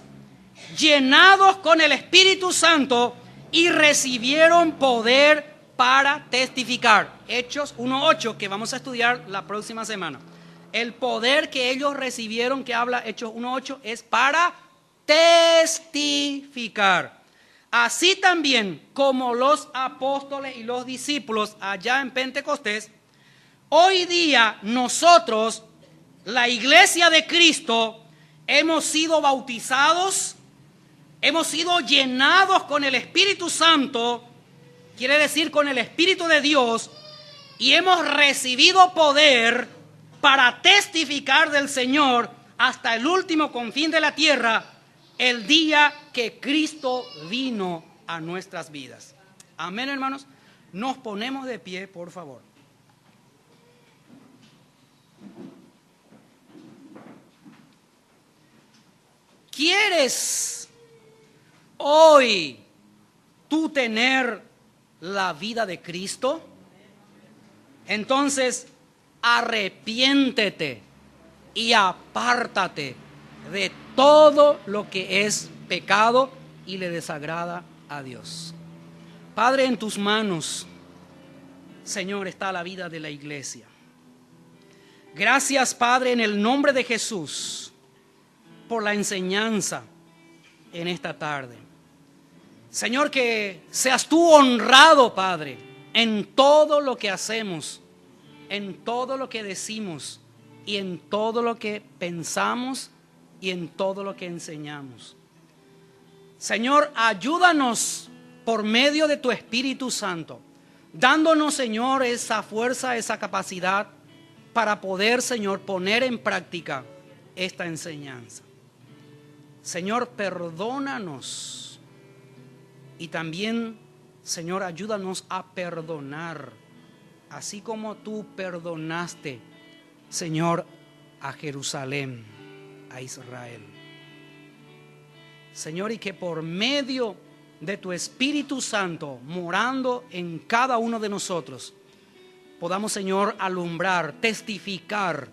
llenados con el Espíritu Santo y recibieron poder para testificar. Hechos 1:8 que vamos a estudiar la próxima semana. El poder que ellos recibieron, que habla Hechos 1:8, es para testificar. Así también como los apóstoles y los discípulos allá en Pentecostés, hoy día nosotros, la iglesia de Cristo, hemos sido bautizados, hemos sido llenados con el Espíritu Santo, quiere decir con el Espíritu de Dios, y hemos recibido poder para testificar del Señor hasta el último confín de la tierra, el día que Cristo vino a nuestras vidas. Amén, hermanos. Nos ponemos de pie, por favor. ¿Quieres hoy tú tener la vida de Cristo? Entonces, arrepiéntete y apártate de todo lo que es pecado y le desagrada a Dios. Padre, en tus manos, Señor, está la vida de la iglesia. Gracias, Padre, en el nombre de Jesús, por la enseñanza en esta tarde. Señor, que seas tú honrado, Padre, en todo lo que hacemos, en todo lo que decimos y en todo lo que pensamos y en todo lo que enseñamos. Señor, ayúdanos por medio de tu Espíritu Santo, dándonos, Señor, esa fuerza, esa capacidad para poder, Señor, poner en práctica esta enseñanza. Señor, perdónanos y también, Señor, ayúdanos a perdonar, así como tú perdonaste, Señor, a Jerusalén, a Israel. Señor, y que por medio de tu Espíritu Santo morando en cada uno de nosotros, podamos, Señor, alumbrar, testificar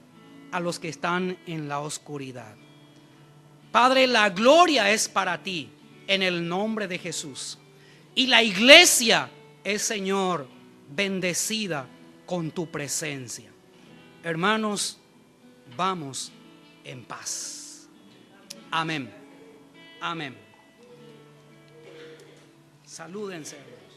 a los que están en la oscuridad. Padre, la gloria es para ti en el nombre de Jesús. Y la iglesia es, Señor, bendecida con tu presencia. Hermanos, vamos en paz. Amén. Amén. Salúdense, hermanos.